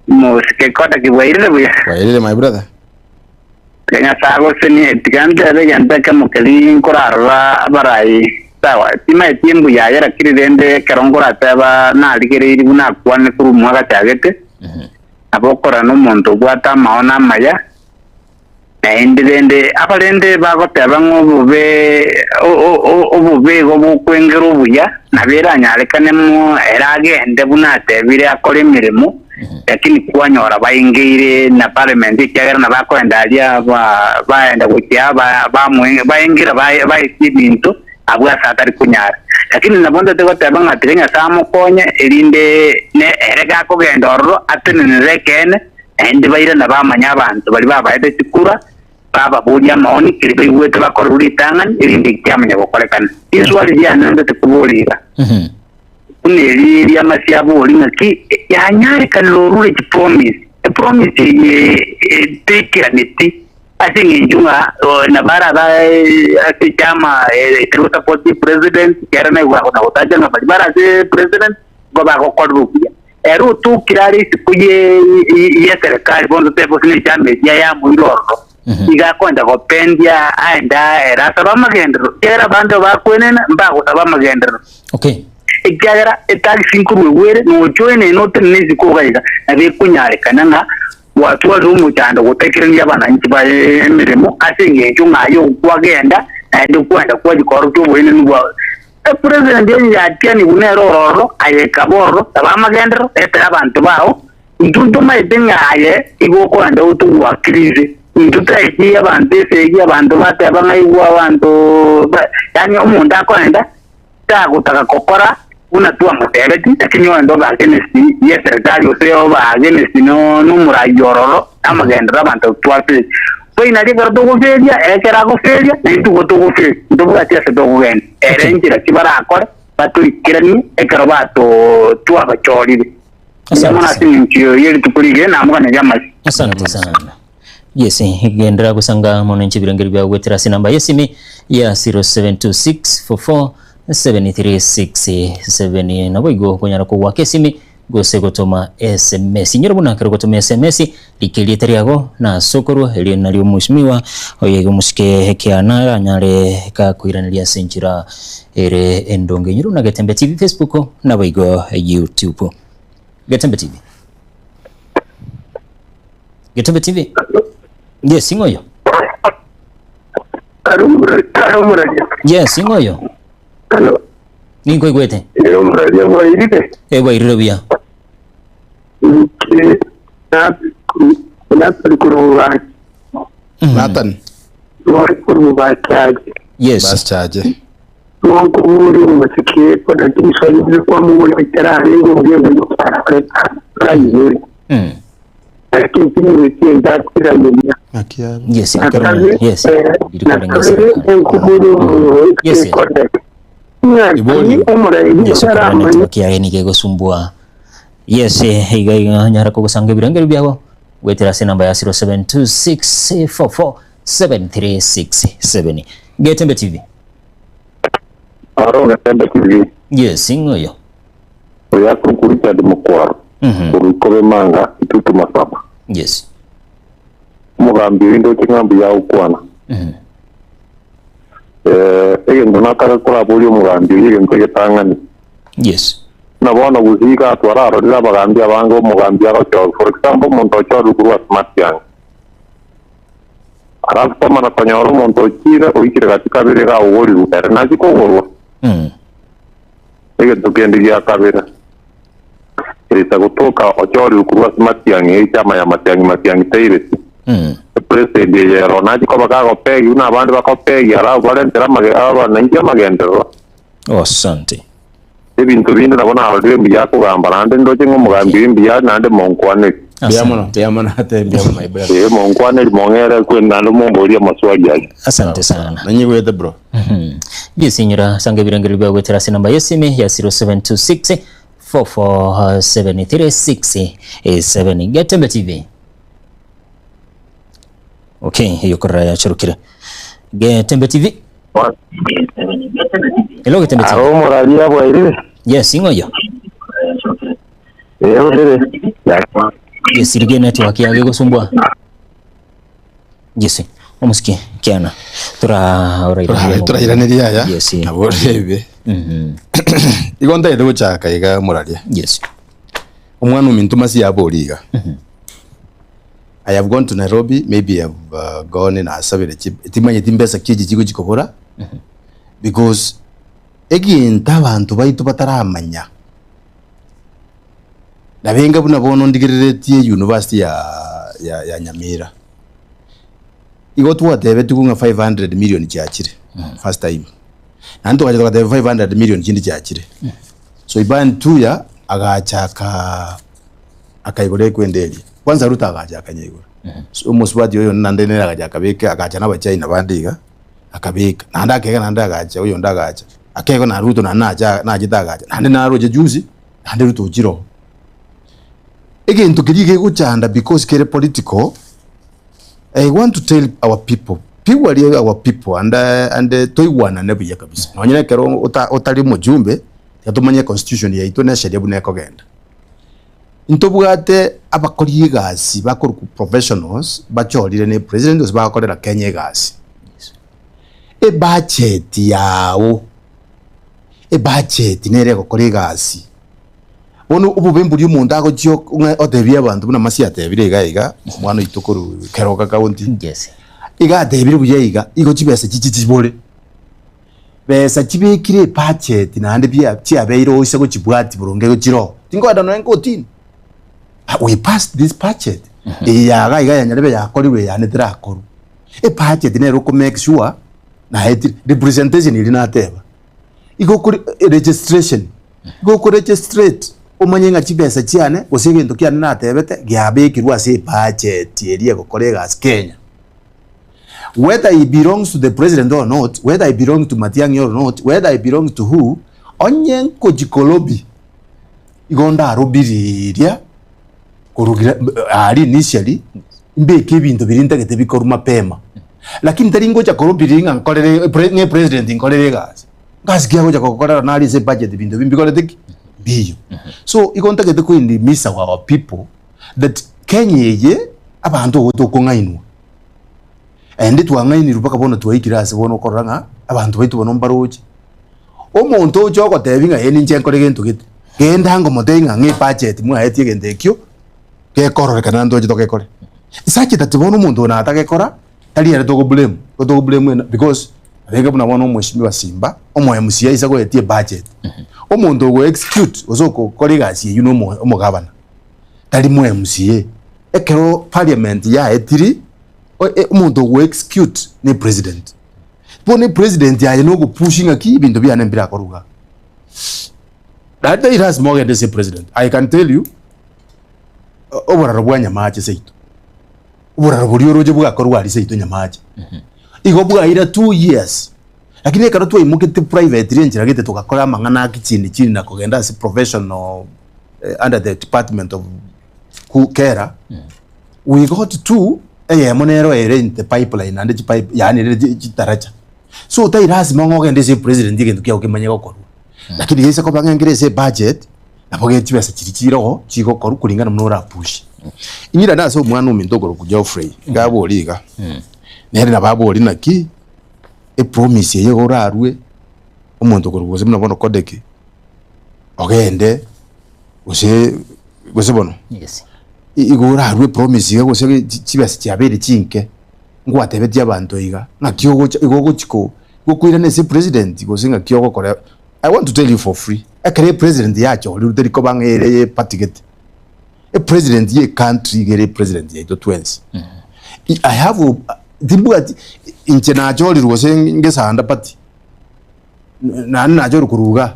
Musike kota ki wairire bunya. Wairire my brother. Kenya sago seni tiganda de yanda kama kali korara barai sawa tima tiembu ya yara kiri dende karongora taba na aligere ibuna kwane kuru mwaga tagete abokora no muntu bwata maona maya na ende dende abalende bago taba ngobube go kwengero buya na bera nyalekane mu erage ende buna tebire akore mirimo lakini kwanyora baingeire na parliament icyagera na bakwendalia baenda gutia baingira baisibintu abwa satari kunyara lakini nabonda tego tabanga tigenya samo konye elinde ne erega ko gendoro atene rekene ende baira na bamanya abantu bali babaide tikura baba bunya maoni kiribe wete bakoruri tangan elinde kyamanya bokolekana iswali ya nande tekubulira kuneli ya masiabo linaki ya nyari kalorure ki promise ye take aniti asingi njunga na bara ba chama tuta poti president kerana wa na utaja na bara se president goba ko kodrupia eru tu kirari sikuye ya serikali bondo tepo sini chama ya muiroro iga kwenda ko pendia aenda era sabama gendro era bando ba kwenena mbago sabama gendro. Okay. Ikiagera etali sinkuru were no joine no tenezi ko gaiga abe kunyare kananga watu warumu cyando gutekeranya abananchi ba emirimo asenge cyo ngayo kwagenda andi kwenda kwa gikoro cyo bwene n'ubwa president yatiani buneroro ayeka borro abamagendero etera abantu bawo ntuntu maitenga aye igoko anda utuwa krize ntutaiki abantu segi abantu bataba ngaiwa abantu yani umuntu akwenda takutaka kokora unatua mutebeti lakini wendo bagenesi ye serikali oseo bagenesi no murayororo amagendera abantu twase poina de gardo goferia ekera goferia nitu goferia ndobuga tiase doguen erenjira kibara akora baturikirani ekero bato twabachorire asana sinchiyo yeri tukurige namugana jamasi. Asante sana. Yes, gendera kusanga monenchi birengeri bya wetera sinamba yesimi ya 0726447367 nabo igo konyara ko wakesimi gose gotoma SMS nyoro buna kero gotoma SMS likilieteriago na sokoro eli nalio mushimiwa oyego mushike hekiana anyare ka kuiranilia senchira ere endonge nyoro na Getembe TV Facebook nabo igo YouTube Getembe TV. Getembe TV. Yes, ngoyo. Arumura. Yes, ngoyo. Hello. Ninko igwete. Muralia wairire. Ewa irire bia. Nathan kuruga. Nathan. Kuruga charge. Yes. Bas charge. Mungu muri umasikie kwa kiswahili kwa Mungu literali ngombe para kayi. Lakini ni tienda kila dunia. Akia. Yes. Yes. Yes. Kiaeni kegosumbua. Yes, higa nyara kugusanga ibirangiro byabo. Wetera se namba ya 0726447367. Getembe TV. Aro Getembe TV. Yes, ingoyo. Oya kukurita demokwaro. Kurikobe manga itutu masaba. Yes. Mugambi windo kingambi ya ukwana. Ego nakara kora boli mugambi ego ntegetangani. Yes. Nabona guziga atwararo rira bagambi abango mugambi arocho. For example, montocho ruguru smart yang. Arafu mana kanyoro montochira oikire katika bere ga ugori rutera naziko gorwa. Ego tukendigia kabera. Irita kutoka ochori ruguru smart yang chama ya matiangi teireti. President ya Ronald ko bakago pegi una abandi bakopegi ara barentera aba nanjye magendero. Asante. Ibintu bindi nabona abadire mbiya kugamba nande ndoje nk'umugambi mbiya nande monkwane. Biyamona ate biyamona ibya. Monkwane mongere kwenda mumbori amaswagi yaje. Asante sana. Nanyigwete bro. Yes, nyira sange birangiro bya gwetera se namba yesime ya 0726447367 Getembe TV. Okay, hiyo kora ya churukire. Getembe TV. Hello Getembe TV. Aro muralia bwairire. Yes, ingoyo. Rere. Yes, irige network yage gusumbua. Yes. Omuski kiana. Turairaniriya ya. Yes. Naborebe. Igonda ide guchaka iga muralia. Yes. Omwana umuntu masi yaboriga. I have gone to Nairobi, maybe I have gone in Asabere timanye timbesa kiji kigo gikobora because again tabantu baitu bataramanya nabenga buna bono ndigirereti university ya Nyamira igo twatebe tukunga 500 million cyakire first time nanto waje twatebe 500 million kindi cyakire so iban tuya agachaka akaigore kwendeli kwanza ruta agaja akanyegura so muswadi yo nandene agaja akabeka agaja n'abachayi nabandiga akabeka nanda akega nanda agaja uyo ndagaja akego na ruto na naja najidagaja nande naroje juzi nande ruto ujiro again tukirige guchanda because kere political. I want to tell our people are our people and toiwana nebuye kabisa nonyene kero utali mujumbe yatumanye constitution ya itone sheria bune kogenda intobwate abakoriye gasi bakora ku professionals bachorire ne president bakorera Kenya gasi e budget yawo nere gukora gasi wono ububemburi umuntu ago cyo otebye abantu buna masi atebire gaiga mwana itukuru keroka county Yes. iga atebire buyiga igo kibese kikibore besa kibekire budget nande bya cyabeiro ise go kibwati buronge go kiro tingo adano enkotini we passed this budget yaga yanyarebe yakoriwe yanetira akoru budget nero ko make sure na representation iri nateba igo kuri registration igo ko registrate umanyenga kibesa cyane usige ndo kyane natebete gyabekirwa ase budget eri gokorega as Kenya, whether it belongs to the president or not, whether it belongs to Matiang'i or not, whether it belongs to who, onyenko jikolobi igonda arobiriria kurugira ari initially mbeke ibintu birindagete bikora mapema lakini taringo cha korobiringa nkorere president nkorere gas kiago cha kokora na ali se budget bintu bimbikora tiki biyo so igontagete ko indi misa wa people that Kenya ye abantu otokongainwa ende twangaini rubaka bona twayikirase bona okoranga abantu baitu bona mbaroje omuntu ojo gotebinga yeni njenkore gento gite genda ngo modenga ngi budget mwa hetie gendekyo ke korore kana ndoje tokekore isachi tatibona umuntu na atakekora tali yare to blame because abega buna bono mheshimiwa Simba omo MCA isa ko etie budget omuntu go execute osoko kolegasi you know omo governor tali mu MCA ekero parliament ya etiri omuntu go execute ni president pone president ya no go pushing aki ibintu bya nembira koruga that it has more than the president. I can tell you obora bwa nyamache seitu obora buri roje bwa koruga ari seitu nyamache igo bwa ira 2 years lakini ekaro tu imukete private range ragete tukakora mangana kichini na kugenda as professional under the department of care we got to monero rent the pipeline and the pipe yani taracha so tai lazima ngogende se president ikintu kya ukimanya gukora lakini yese ko bangangire se budget naboge tibasa kirikiro chiko koru kulingana munora push inyira naso mwana umindogoro kujya free ngabo liga nere nababori naki promise ye gorarwe umuntu kurugoze mnabona kodeke ogende gose bono yes igorarwe promise ye gose kibase cyabere cinke ngwatebe by'abantu iga nakyo igogo chiko gokwira nese president gose ngakyo gokora I want to tell you for free akere president yacho luteri ko bangere patigete a president ye country gere president ye to twins I have dimbu ati inchena joli rwose ngesanda pati na joli kuruga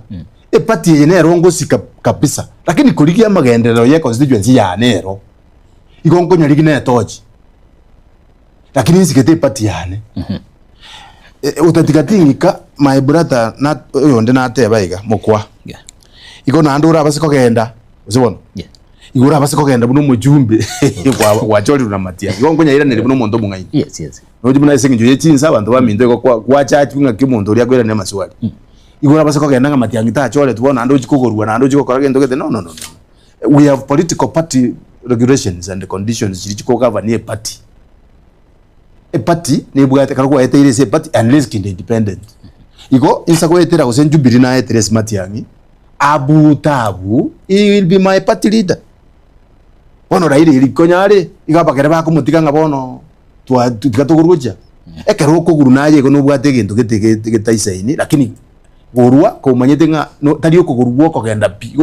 pati yene rongo sika kabisa lakini kuliki amagendelero ye constituency ya nero igongo nyarigi na toji lakini sikete pati yane utatigatingika my brother na yonde na tebaiga mukwa igo na ndura abasiko genda uzibona igura abasiko genda buno mujumbe wa joli na matia igongo nyarira nere buno mondo mungai yes noje muna isengijo yechinsa abantu bamindo kwa chati bunga kimuntu uri akwera ne maswali igura abasiko genda nga matia ngita chole tubona ndo chikogorwa na ndo chikokora gendo gete no we have political party regulations and conditions chiko govern a party ne bugate karugwa eteire se party unless kind independent igo insako etera go senjubiri na etere smart yangi abutabu he will be my party leader bono raire irikonyare igabakere bakumutika ngabono tukatuguruje ekero kuguru naye go nubwate gintu gitaisaini lakini gorwa ko manyete nga no tari okugurwo kogenda pi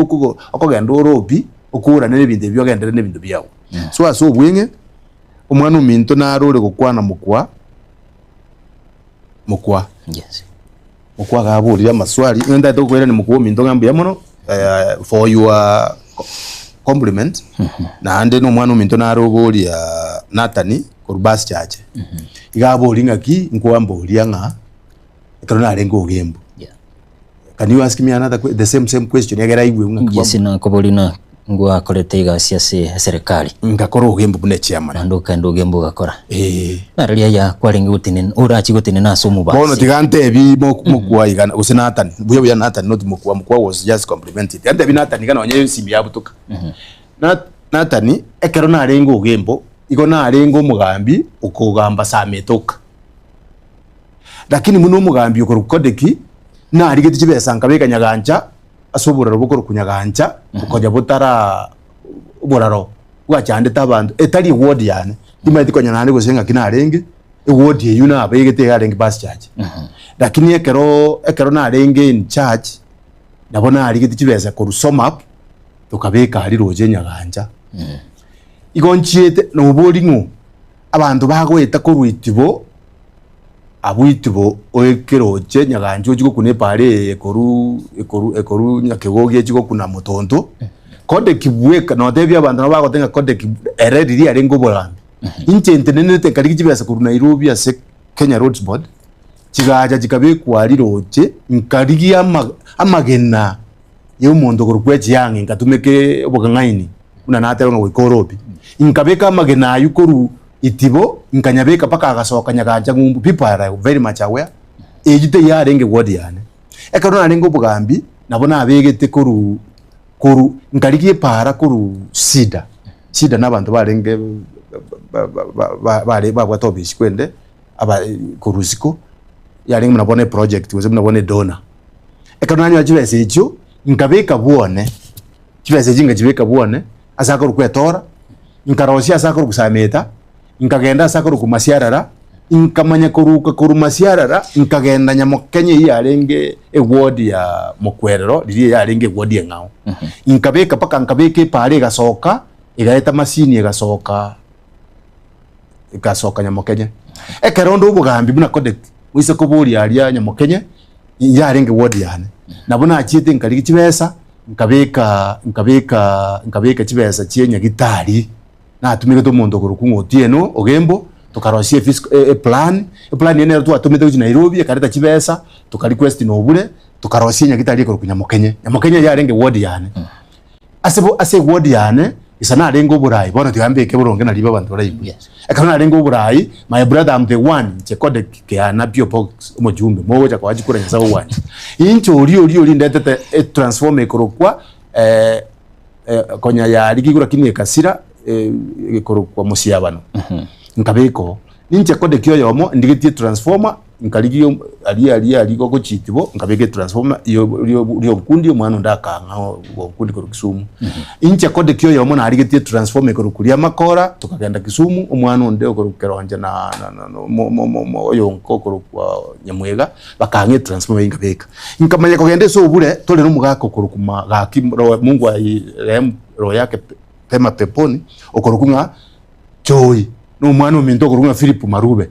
okogenda orobi okura ne binde byo gendere ne bintu byawo so aso bwenge omwana uminto na arore gukwana mukwa yes mukwa gaburira maswali ngenda tokwera ni mukwo minto ngambya mono for your compliment na ande no mwana uminto na arogoria Natani kurbas chache igabori ngaki nkwamboria nga ekero na rengo gembo can you ask me another the same question yagera ibwe ngakwa yes na koborina ngwa korete igacia serikali ngakoro gembo bune chairman anduka ndo gembo gakora nararia ya kwarengi gutinin urachi gutinin asumu basi bono tigante bi mukwa igana usinatani buyo ya Natani not mukwa was just complimented ande bi Natani kana onye simi yabutuka Natani ekero na rengo gembo igo na rengo mugambi ukugamba sametoka lakini muno mugambi ukorukodeki na arigete kibesa nkabeka nyaganja asobora ruboko kunyaganja ukoja butara boraro gwachande tabantu etali ward yani dimaiti konya nande gosenga kina renge ward ye yuna abegete ya renge bus charge lakini ekero na renge in charge nabona arigete kibesa ko sum up tukabeka ari roje nyaganja igonchiete no boringu abantu bagweta ko ruitibo abuitibo oekeroche nyaganjo chiko kune pare ekoru nyakegogie chiko kuna mutondo kode kibweka no tebya abantu bagotenga kode ereri ari ngoborambi inchente nenete kari kibesa ku Nairobi ya Kenya Roads Board chigaja chikabekwa ari roche nkari amagena yo mondo kurukwechi yangi ngatumeke obugangaini una natero ngo ikorobi inkabeka amagena yukoru itibo nkanyabeka paka agasoka nyaganja ngumbu people are very much aware ejite yarenge word yani ekaro narengo bugambi nabona abegete kuru nkarikie para kuru sida nabantu barenge bare babwatobishi kwende aba kuruziko yarenge mnabone project weze mnabone donor ekaro nanyo ajibese icho nkabeka buone kibese jinga jibeka buone asaka rukwetora nkarosia asaka rukusameta nkagenda asaka rukumasiarara inkamanya kuruka kuruma ciarara nkagenda Nyamukenye yarenge ward ya Mukwerero riri yarenge ward ya Ng'ao nkabeka paka nkabeke pare gasoka igaeta machine igasoka Nyamukenye ekerondo ubugambi buna codect wise kuburi aria Nyamukenye yarenge ward yane nabona achite nkarigi kibesa nkabeka kibesa kienya gitari na atumike to mondo kurukungotie no ogembo tukarosie plan yene twatumite uji Nairobi akareta kibesa tukarequest no bure tukarosie nyagitari ko Nyamukenye yarenge ward yane ase ward yane isana arengo burai bona tuyambeke buronge na liba bantu barayibu akana arengo burai my brother I'm the one chekode ke ana bio box umujumbe moja kwa ajikura nyaza wani incho uri ndetete transform ekorokwa konya ya ligigura kimwe kasira ekorokwa musiabano nkabeko ninche kode kyo yomo ndigetie transformer nkaligio ali go chitibo nkabeke transformer iyo kundi umwana ndaka ngao kundi ko Kisumu inche kode kyo yomo na aligetie transformer ko kulia makora tukagenda Kisumu umwana nde ko keronje na oyo nkoko kwa Nyamwega bakange transformer ingabeka nkamanya ko gende so bure tole no mugako ko kuma gaki Mungu ai roho yake pema peponi okorukunga joy no mwana uminto kurunga Philip Marube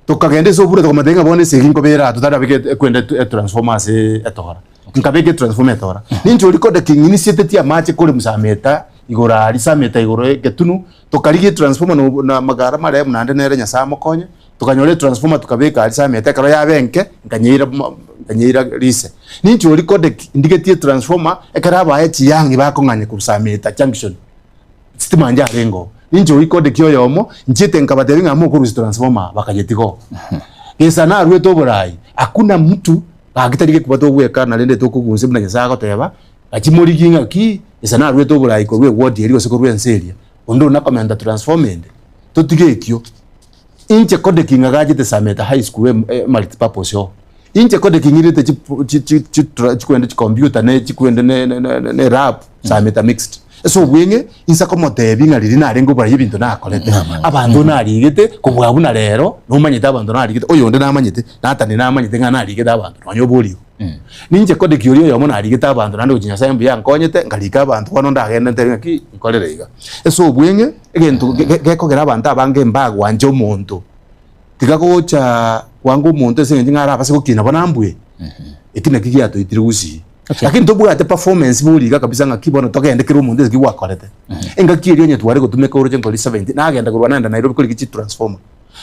tukagende so bure tukomatenga bone seginko bera tutara bike kwenda transformers etora nkabeke transformer etora ninjo likode king initiative ya mache kole musameta igora ali sameta igoro getunu tukarige transformer na magara mare munande nere nyasamo konye tukanyole transformer tukabeka ali sameta karo ya benke nkanyira lise ninjo likode indigetie transformer ekaraba echi yangi bakonganye kusameta junction sitimanja rengo ninjo ikode kyo yomo njite nkabadebe ngamo ku transformer bakajetiko esa na rweto burai hakuna mtu bagitarike kubato gweka na lende to kugunse mna nyasa akoteba akimuriginga ki esa na rweto burai ko we ward eri ose ko rwenseria ondo nakomenda transformend totige kyo inche kode kinga gajite sameta high school multi purpose yo inche kode kingirite chikwende computer ne chikwende ne rap sameta mixed so bwenge insa komo tebinga liri na rengo bara yibintu na kolete abantu na rigete kubwabuna rero no manyita abantu na rigete oyo nde na manyite na atani na manyite ngana rigete abantu nonyoburiyo ninje kode kyoriyo yomo na rigete abantu nando kujinya sayembu yankonyete ngalika abantu kwano ndagenda ntenga ki nkolere iga so bwenge egento gekogera abantu abange mbago wanje omuntu tigakocha wangu omuntu esenje ngara abase gukina bonambwe ekina kigiato itirugusi lakini tobura ate performance buriga kabisa ngakibona togendekera umuntu ezigi wakorete engakiriyo nyetware gutumeka uroje ngoli 70 nagenda kurwa nanda Nairobi kuri kichi transformer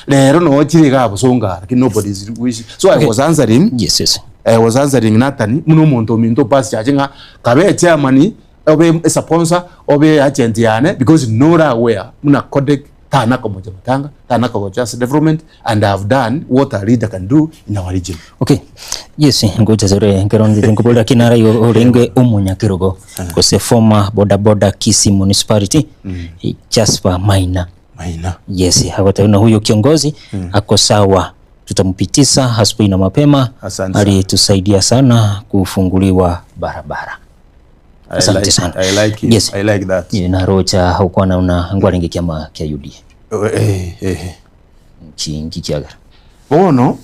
lero no kiri gabo songa lakini nobody is wish so I was answering yes I was answering Nathan muno muntu minto pass charge nga kabe chairman obe sponsor obe agent yane because no aware muna codec tana ko moja matanga tana ko just development and I've done what a leader can do in our region. Okay, yes ngoja zore ngerondi ngobola kinara yo orenge umunya kirogo ko se former boda Kisii municipality Jasper Maina yes hawataona huyo kiongozi ako sawa, tutampitisha asubuhi na mapema. Alitusaidia sana kufunguliwa barabara. Asante sana. I like it. Yes. I like that. Na rocha haukuwa na ngwaringe kiama kia UDA. Chingi kiagara. Bono.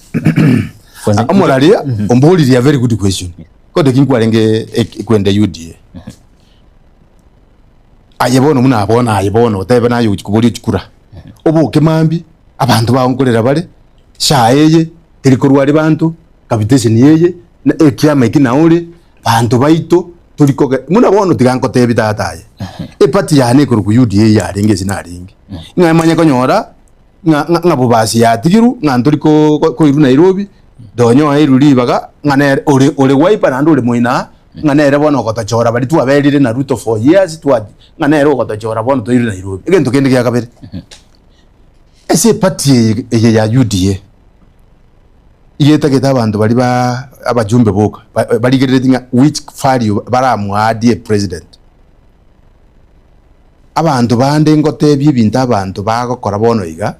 Amolalia omboli a very good question. Kode kinkwarenge kwenda UDA. Ayebono muna abona ayebono tebana yo kubuli chikura. Obuke mambi abantu baonkolera bale shaeye tirikorwari bantu capitation yeye ekiama ikinaure bantu baito turiko muna bono tigankote bitataye epati yane ku UDA yarenge sinaringe ngamanya konyora ngabubasi yatigiru nganduriko ko iru Nairobi donyo airu libaga ngane ole wipe na ndule moina ngane bono kotachora bali tu abelire na Ruto 4 years tu ngane ro kotachora bono to iru Nairobi egento kende kya kabere ese pati ya UDA yeta abantu bali ba abajumbe boka bali geretinga which value baramwadi president abantu bande ngote byibintu abantu bagokora bono iga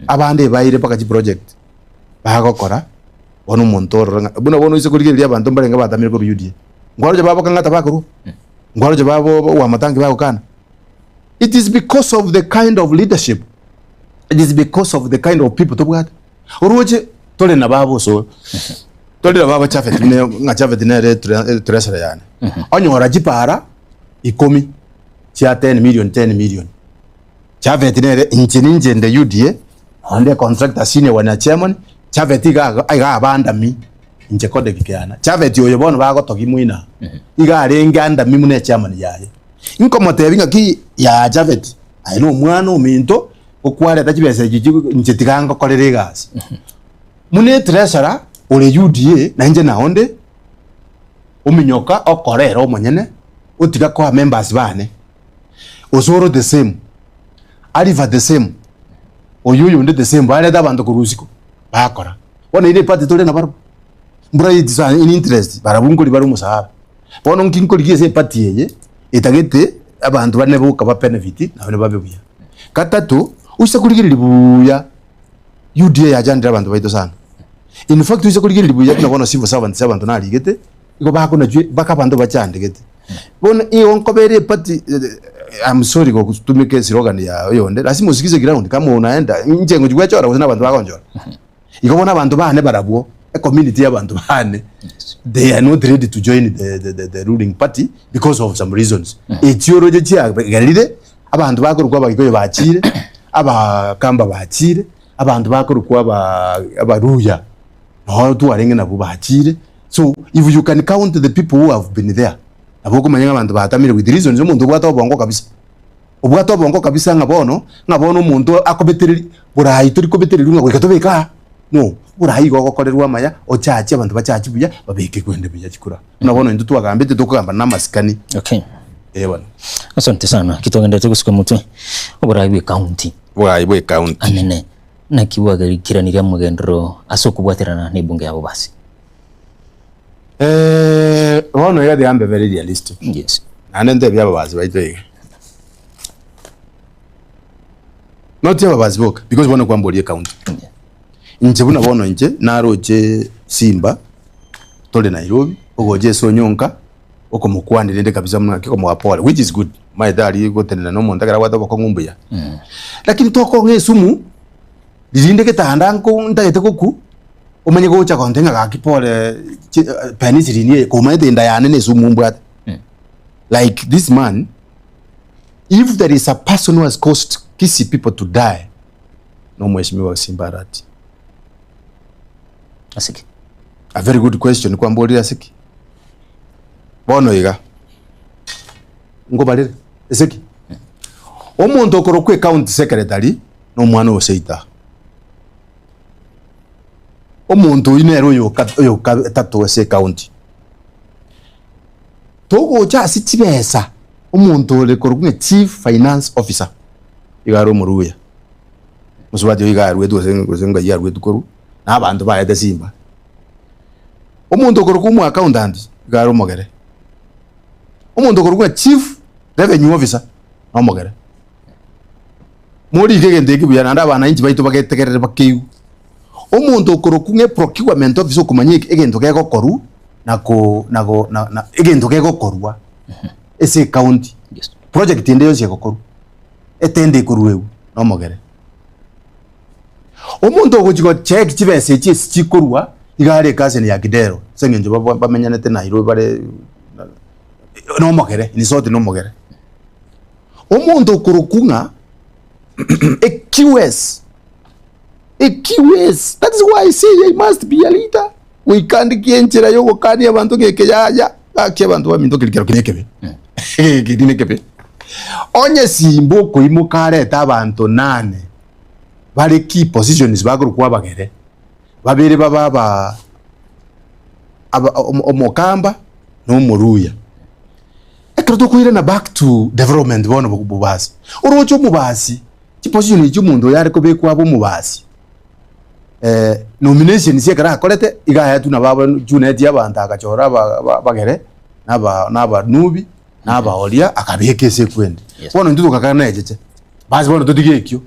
abande bayire pakaji project bagokora bono montoro bono ise kurigeria abantu mbarenga batamire ko UDA ngwaro je babo kangata bakuru ngwaro je babo wa matangi babo kana. It is because of the kind of leadership It is because of the kind of people to bwat. Uruche tole na babo so. Tole na babo chafet ne nga chafet ne treasure yani. Onyora jipara ikomi chia 10 million. Chafet ne inchininje nde UDA onde contractor sine wana chairman Chaveti ga abanda mi inje kode kikiana Chaveti oyo bono bago toki muina iga arenga anda mi mune chairman yaye inko motebinga ki ya Chaveti aino mwana ominto okware tachibese jiji inje tikanga kolere gas mune treasurer ole UDA na nje na onde ominyoka okorera omonyene otiga kwa members bane osoro the same aliva the same oyuyu ndi the same bale da bantu kurusiko bakora bona ile party tole na baro mbura yitsa in interest barabungoli bari musahaba bona nkinko ligiye party yeye itagete abantu bane buka ba benefit nabone babebuya katatu usa kuligire libuya UDA yajandira abantu baito sana in fact usa kuligire libuya nabona civil servants abantu naligete iko bako na jwe baka abantu bachandegete bona iyo nkobere party I'm sorry go kutumike slogan ya yonde lazima usikize ground kama unaenda nje ngujwe chora uzina abantu bakonjora ikobona abantu bane barabwo a community y'abantu bane they are not ready to join the ruling party because of some reasons etioroje chia galide abantu bakorwa bagikoye bachire abakamba bachire abantu bakorwa abaruya no tu arenge nabo bachire so if you can count the people who have been there aboko manyanga abantu batamire with reasons umuntu bwata obongo kabisa ubwato bongo kabisa ngabono umuntu akobetereri burayi turi kobetereri ngo ikatobeka no burayi go gokorerwa maya ochachi abantu bachachi buya babeke kwende buya chikura unabona ndu twagambite tukugamba namasikani okay bwana asante sana kitogenda tukusika mutwe uburayi bwe county anene na kiwaga kiranira mugendro asokubwaterana ne bunge yabo basi wono ya the ambe very realistic yes anende byabo bazi baitwege not yaba baziboka because bona kwamboliye county nje buna bono nje naroje Simba tole Nairobi ogoje Sonyonka oko mukwanire ndeka kabisa muna kiko mwapole which is good my dad gotenena no muntu agara wata bako ngumbuya lakini toko ngesumu lirinde ketanda nko ndayete koku umenye go cha kontenga ka kipole penicillin ko maite ndayane nesumu mbwate like this man if there is a person who has caused kisi people to die no mheshimiwa Simba Arati asiki a very good question kwa mboli asiki bono iga ngobalire asiki omuntu okorokwe county secretary no mwana oseita omuntu inero yo tatu ese county togo cha sitibesa omuntu lekorokwe chief finance officer igaro muruya musubati igaro wetu senga yaro wetu koru nabantu baye Simba omuntu okorokumu accountant igaro mogere omuntu okorokumu chief revenue officer no mogere muri kegende kibuya nanda abana inji baito bagetegerere bakiu omuntu okorokumu procurement officer okumanyike egento kego koru nako egento kego korwa ese county project ende yose koru etende kuruwewu no mogere omuntu ogochigo check chibese chikorwa igare kazi ya Kidero sengenje bamenyanete Nairobi bare no mogere ni sote no mogere omuntu okurukunga EQS that is why I say I must be a leader we can't kienchera yogo kani abantu kekeya aki abantu baminto kilikero kinekebe kidinekebe onye Simba ko imukare tabantu 8 bari key positions bagurukwa bagere babiri baba omokamba no muruya ekroto kuira na back to development bono bubasi urocho mubasi ki position y'umuntu yari ko bekwa abo mubasi nomination sekara kolete igaya tuna baba junet y'abantu akachora bagere naba nubi naba olia akabekese kwende bono nduko kakana ejeje basi bono tudigekyo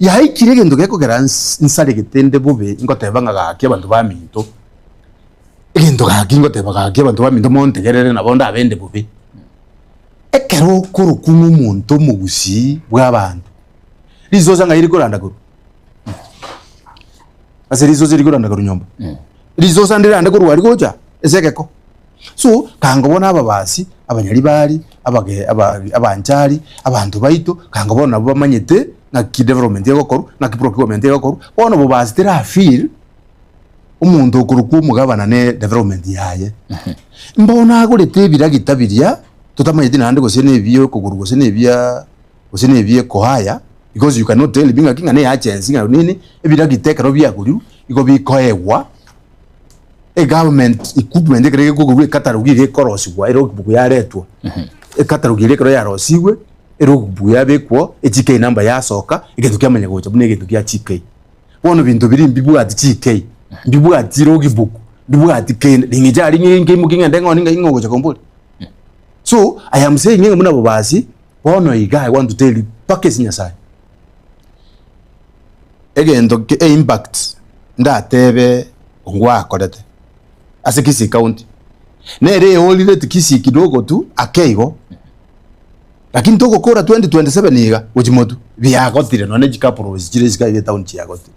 yayi kirege ndogeko nsare getende bube ingoteba ngagaki abantu baminto egendo gaki ingoteba gaki abantu baminto montegerere nabonda abende bube ekero kurukumu umuntu mugusi bw'abantu rizoza ngayiri kuranda guru ase resource iri kuranda karunyomba resource andira ande kurwari gocha esegeko so kangobona ababasi abanyari bari abanchari abantu baito kangobona nabo bamanyete na ki development yegokoru na ki procurement yegokoru bono bobasi tera feel umuntu okuruku mugabana ne development yaye mbona agurete biragitabiria tutamanyete nande gosene biyo kuguru gosene bia kohaya because you cannot tell being a king ane agency nga nini ebiragitekero byaguriru igo bikoewa government equipment ekere kuguru katarugire korosibwa ero buku yaretwa katarugire kero yarosiwe ero buku yabekwo GK number yasoka igetu kyamanya gocha bune igetu kya GK wono bintu biri mbibu ati GK mbibu ati rogi buku mbibu ati K ringijari ngi mukinga ndengo ninga ingo gocha kombuli so I am saying ngi muna bobasi wono I want to tell you package nyasai egendo impact ndatebe ngwa korete ase Kisii county nere holide Kisii kidogo tu akeigo lakini toko kora 2027 iga ujimotu byagotire none jikapuro zikire zikaye town chiagotire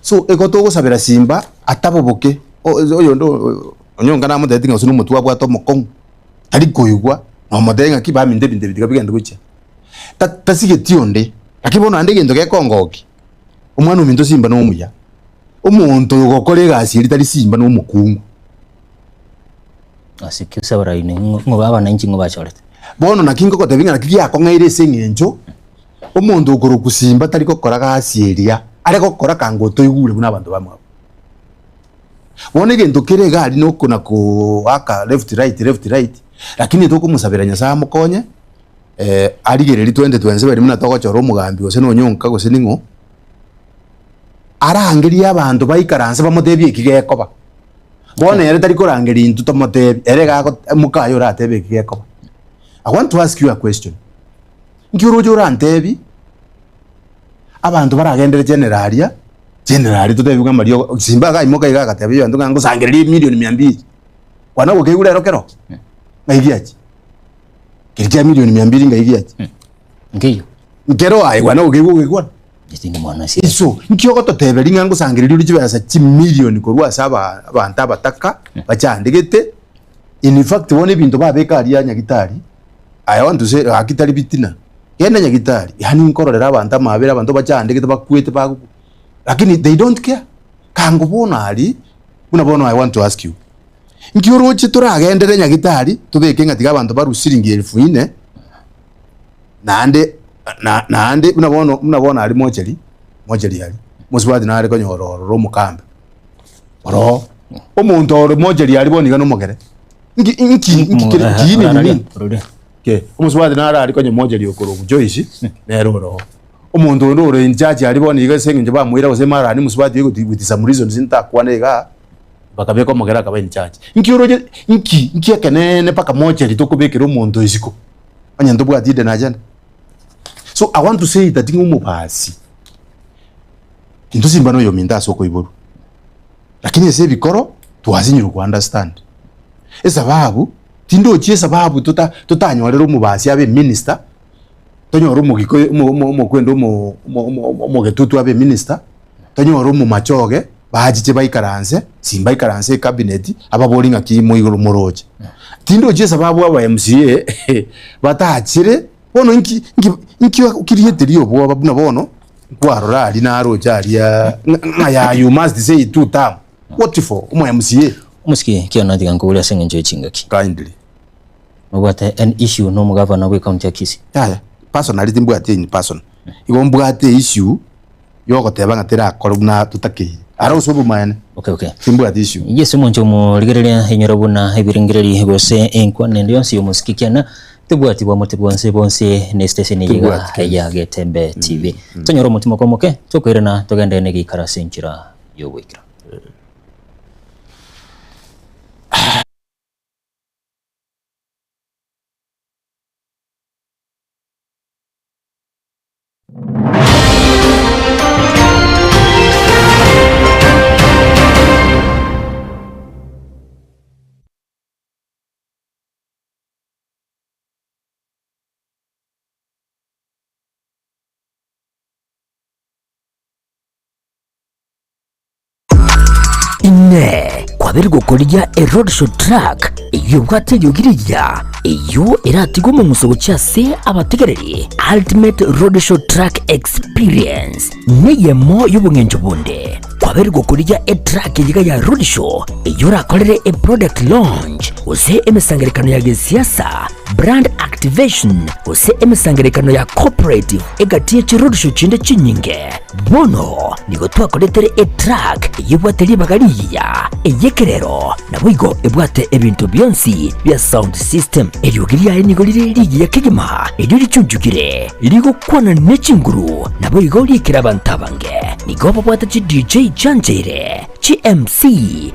so ekotogo sabera simba ataboboke oyo ndo onyonga na mudete nga sunu mutu wabwa to mokong ari koyugwa no modenga kiba minde binde bigabiganda gucha tasige tionde akibona ande gendo ke kongoki umwana uminto simba no muya umuntu gokore gasi ritari simba no mukungu asikisa baraine ngo abana inchi ngo bachorete bono nakingo ko tabinga nakiya ko ngaire sengenjo umuntu ukuru kusimba tari kokora gasi eria ari kokora kangoto igure buna abantu bamwe bone gendo kire gari no kuna ko aka left right lakini toko musabira nyasa mukonye arigereri 2027 muna toko choro mugambi ose no nyonka gose ningo arangeria abantu bayikaranse bamutebye ikigeko ba bone yare tari korangeri intu tomotebye erega mukayo ratebe ikigeko ba I want to ask you a question ngiurujo rantebi abantu baragendere generali tutebiga mario simba ga imoka iga gatebye abantu ngango sangereri milioni 200 wana gukigure rokero ngaigiachi kirija milioni 200 ngaigiachi ngiyo ngero ai wana gukigure Jitini mwana si. Iso, nkioko toteberi ngango sangiriri urujibasa chi million korwa saba abantu abataka bachandegete. In fact wone bintu babeka ari nyagitari. I want to say akitari bitina. Yenda nyagitari, yani nkororera abantu amabera abantu bachandegete bakwete bagu. Lakini they don't care. Kango bona ari, unabona I want to ask you. Nkiuruchi turagendere nyagitari, tubeke ngatiga abantu barusiringi 1000 nande unabona ari mocheri ari musibadi nare ko nyororo ro mukambe oro omuntu oro mocheri ari boniga no mogere inki nini ke musibadi nare ari ko nyomocheri okoro Joyce nero ro omuntu ndo ro injaji ari boniga senginje bamwira gose mara ni musibadi yego with some reasons intakwanega bakabeko mogera kaba injaji inki uroje inki akenene paka mocheri tokubekera omuntu isiko anyando bwatide najana. So I want to say that ngumupasi kintu simba no yominda soko iburu lakini ese bikoro tuwazinyiru ku understand esababu tindo chie sababu tutanyorero mubasi abe minister tonyoro mugiko mo kwendo mo getutu abe minister tonyoro mu machoge bajiche baikaranse simba ikaranse cabinet ababolinga ki mo iguru moroje tindo chie sababu aba MCA batachire bono inki ukiriete bwo babuna bono kwarora ali naro charia ngaya you must say two time what for umo MCA Muski kiana diga ngule sengenje chingaki kindly mubate an issue no mugavana we county ya Kisii ya personality mbwate in person igo mbwate issue yoko tebanga tera koruna tutake ara sobu mayane okay simbwate issue yesu monjo mu ligerelia enyorobuna ibiringireri gose enkwane ndio si muski kiana tubwati bwa muti bonse ne station yiga ya Getembe TV tonyoro mutima komoke tokwirana togende ne gikara senchira yo wikira ine kwaberwa kolia roadshow track iyo bwate yogiriya iyo iratigwa mu musogo cyase abategereri ultimate roadshow track experience niyemo y'ubungenjo bunde kwaberwa kolia track yiga ya roadshow iyo rakorere product launch ose emesangerekano ya gisiasa brand activation ose emesangerekano ya cooperative egatiye ci roadshow chinde chinyinge bono nigo twakoretere track yibwate bagariya eyekerero nabwigo ebwate ebintu byonsi bya sound system eryogiriya nigo liriya kigima eryo licunjugire ligo kwana nechinguru nabwigo likira bantabange nigo babwate ci DJ Janjere ci MC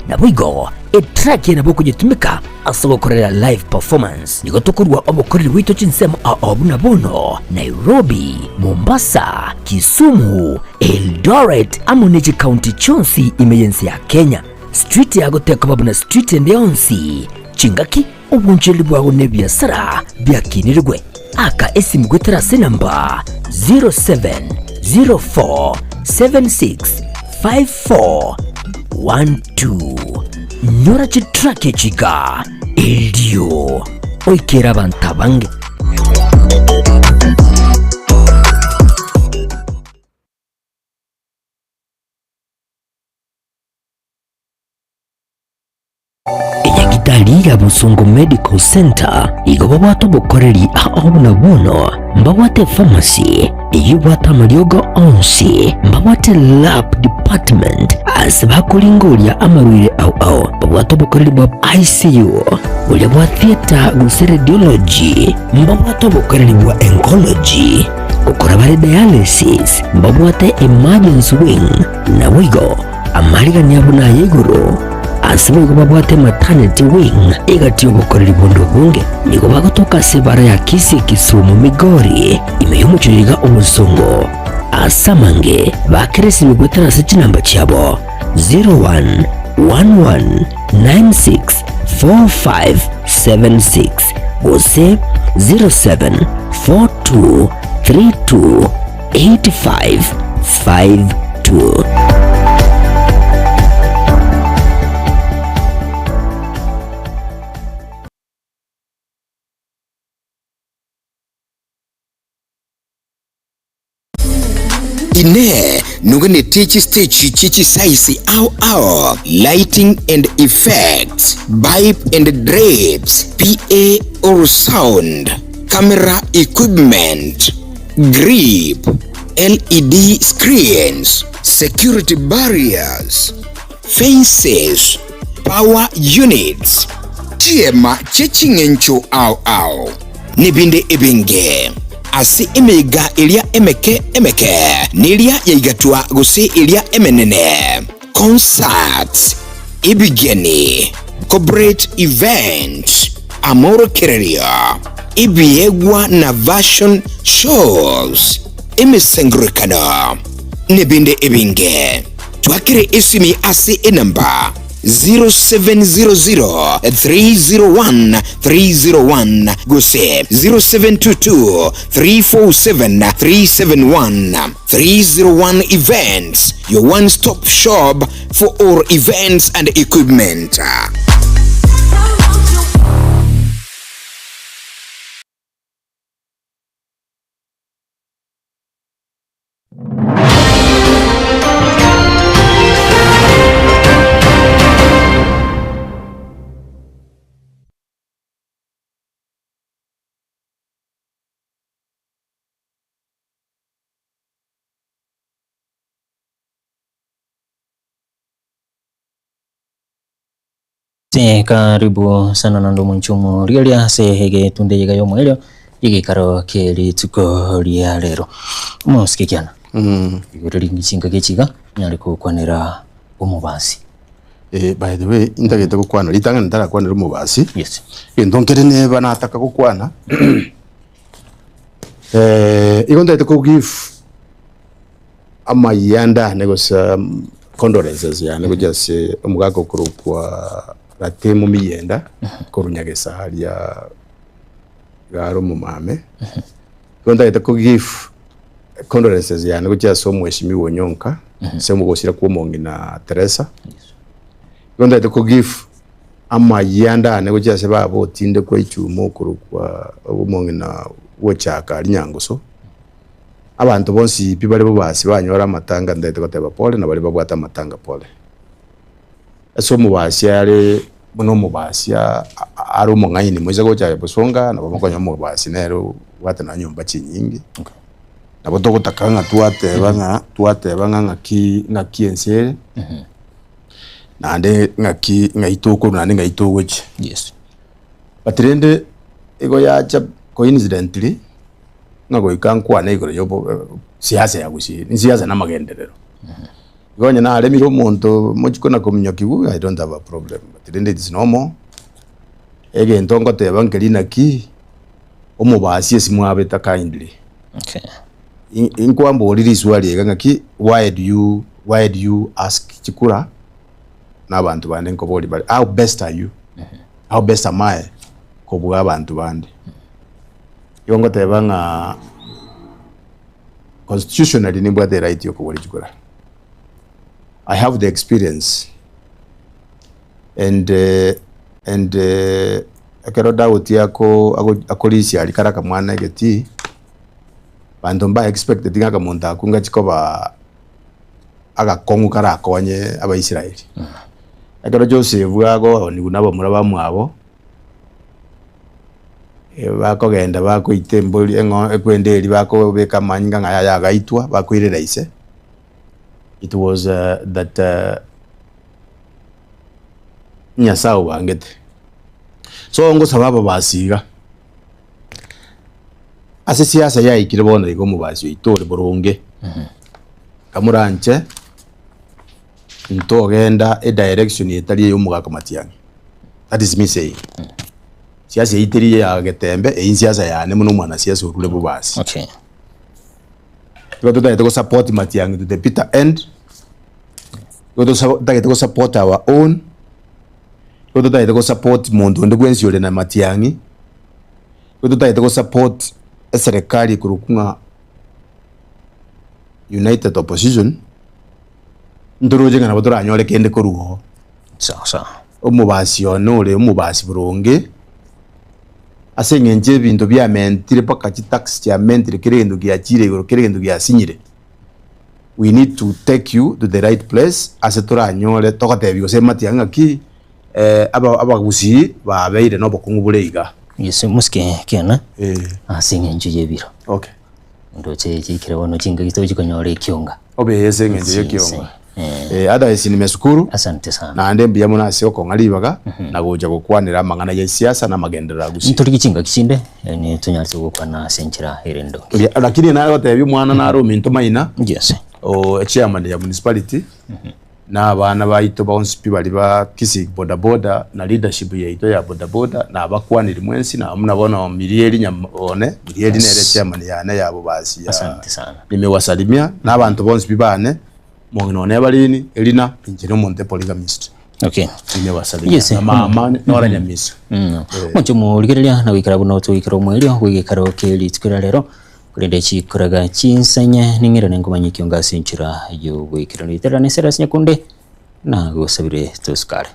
nabwigo track nabo kugitumika asobokorera live performance nigo tokurwa obokorera wito chinsemo abuna bono Nairobi, Mombasa, Kisumu, Eldoret amoneji county chonsi imeyensi ya Kenya street ya goteka babuna street ndionsi chingaki obunjeli bwago ne biasara byakinirwe aka esimgwe terase namba 0704765412 nyora chitrake chiga eldio oikera bantabange enyagitali ya Busungu Medical Center igoba bwato bukoreri aho buno mbawate pharmacy iyo bwata mariogo onsi mbawate lab department asibakulingolia amarwire au bwato bukoreri bwa ICU ule bwa theater guse radiology mbawate bukoreri bwa oncology ukora bare dialysis mbawate emergency wing na wigo amariga nyabuna yeguru asibu babwate maternity wing igatiyo bukorera ibondo bunge niko bagotoka sebara ya Kisi Kisumu Migori imeyumuchiriga umusongo asamange bakeresi bigwetera sechinamba cyabo 0111964576 gose 0742328552. ine nugene techi stage chichi size au lighting and effects pipe and drapes PA or sound camera equipment grip LED screens security barriers fences power units tiema chechingencho au nibinde ebenge asi emega ilia emeke nilia yaigatua gusi ilia emenene concerts ibigeni corporate events amoro kereria ibiegwa na version shows emisengurikana nibinde ebinge twakire isimi asi enamba 0700-301-301 gose 0722-347-371 301 Events, your one-stop shop for all events and equipment. Karibu sana na ndumu nchumu riolia sehege tunde yiga yomo elio yigi karo keli tuko lia lero musikikiana yiguriri ngichinga gechiga nyari kukwanira umubasi by the way indagete kukwana litanga ndara kwanira umubasi yes ndonkere neba nataka kukwana igonda to give amayanda negosa condolences ya negojase umugago kurukwa ratemu miyenda korunyagesa haliya garo mumame konda ita ko give condolences ya negojase omweshimi wonyonka semu gosira ku mongi na Teresa Gonda to give ama yanda ne gocha se babo tinde kwa ichumo kurukwa obumongi na wochaka linyangoso abantu bonsi pibale bobasi banyora amatanga ndete goteba pole na bali babwata amatanga pole eso mubasi ale muno mubasi ari umong'aini mweze gocha busonga na bamukonya mubasi nero wata na nyumba chinyingi nabo togotakanga tuatebanga ngaki ensere nande ng'aitoko nande ng'aitogochi Yes. batirende ego yacha coincidentally ngagoika nkwana igoro yobo siasa ya gusi ni siasa na magenderero gonya na alemiro omonto mochiko na komnyokigu I don't have a problem batirende it is normal ege ntongo teba nkelina ki omubasi esimwabeta kindly Okay. inkwambo oliri swali ega ngaki why do you ask chikura na abantu bande nko boli bali how best are you how best am I ko bwa abantu bande yongo tebanga constitutionally ni bwa the right yoko boli chikura I have the experience and akero doubt yako akolisi alikaraka mwana geti bantu mba expected ngaka muntu akunga chikoba agakongu karakonye abaisiraeli akero Joseph bwago ni kunabo muraba mwabo bakogenda bakoite mboli ekwendeli bako beka manyinga ngaya yagaitwa bakwirira ise it was that nyasao bangete so ngo sababa basiga ase siasa ya ikire bona igo mubasi itore burunge kamuranche ntogenda a direction yetali yo mugaka matiyanga that is me saying siasa itiri ya getembe siasa yane muno mwana siasa urule bubasi Okay. Goto to support matiyanga to the bitter end goto to support our own goto to support muntu ndikwensi yole na matiyangi goto to support serikali kurukunga united opposition nduruje ngana batora anyole kende koruho Sawa. omubasi onole omubasi burunge asengenje bintu bya mentire paka tax ya mentire kirendo gya chire goro kirendo gya sinyire we need to take you to the right place asetora anyole tokatebyo semati yanga ki abagusi babeire no bokungu bureiga Yes, muske kiana asingenje yebiro okay ndo chikire wono chinga gito chikonyore kyonga obe yesengenje kyonga otherwise nimeshukuru asante sana na ande mbia muna sio kongalibaga na goja gukwanira amangana ya siasa na magendera gusi nturi chinga kishinde ni tunyarse gukwana senchira herendo lakini nayo tebi mwana na rumi ntomaina yes chairman ya municipality na abana baito bonsipi bali ba kisi boda na leadership ya ito ya boda na abakwanira mwensi na muna bona milieri nyamone milieri nere chairman ya na yabo basi asante sana nimewasalimia na abantu bonsipi bane mongino balini elina injino monte polygamist okay nimewasalimia yes mama nora nyamisa mucho muligerelia na wikara buno twikara mwelio wigikaro keli tukira lero kurinde chikoraga chinsanya ningira nengomanya kyonga senchira yo wikira litera nesera nyakunde na gosabire tuskare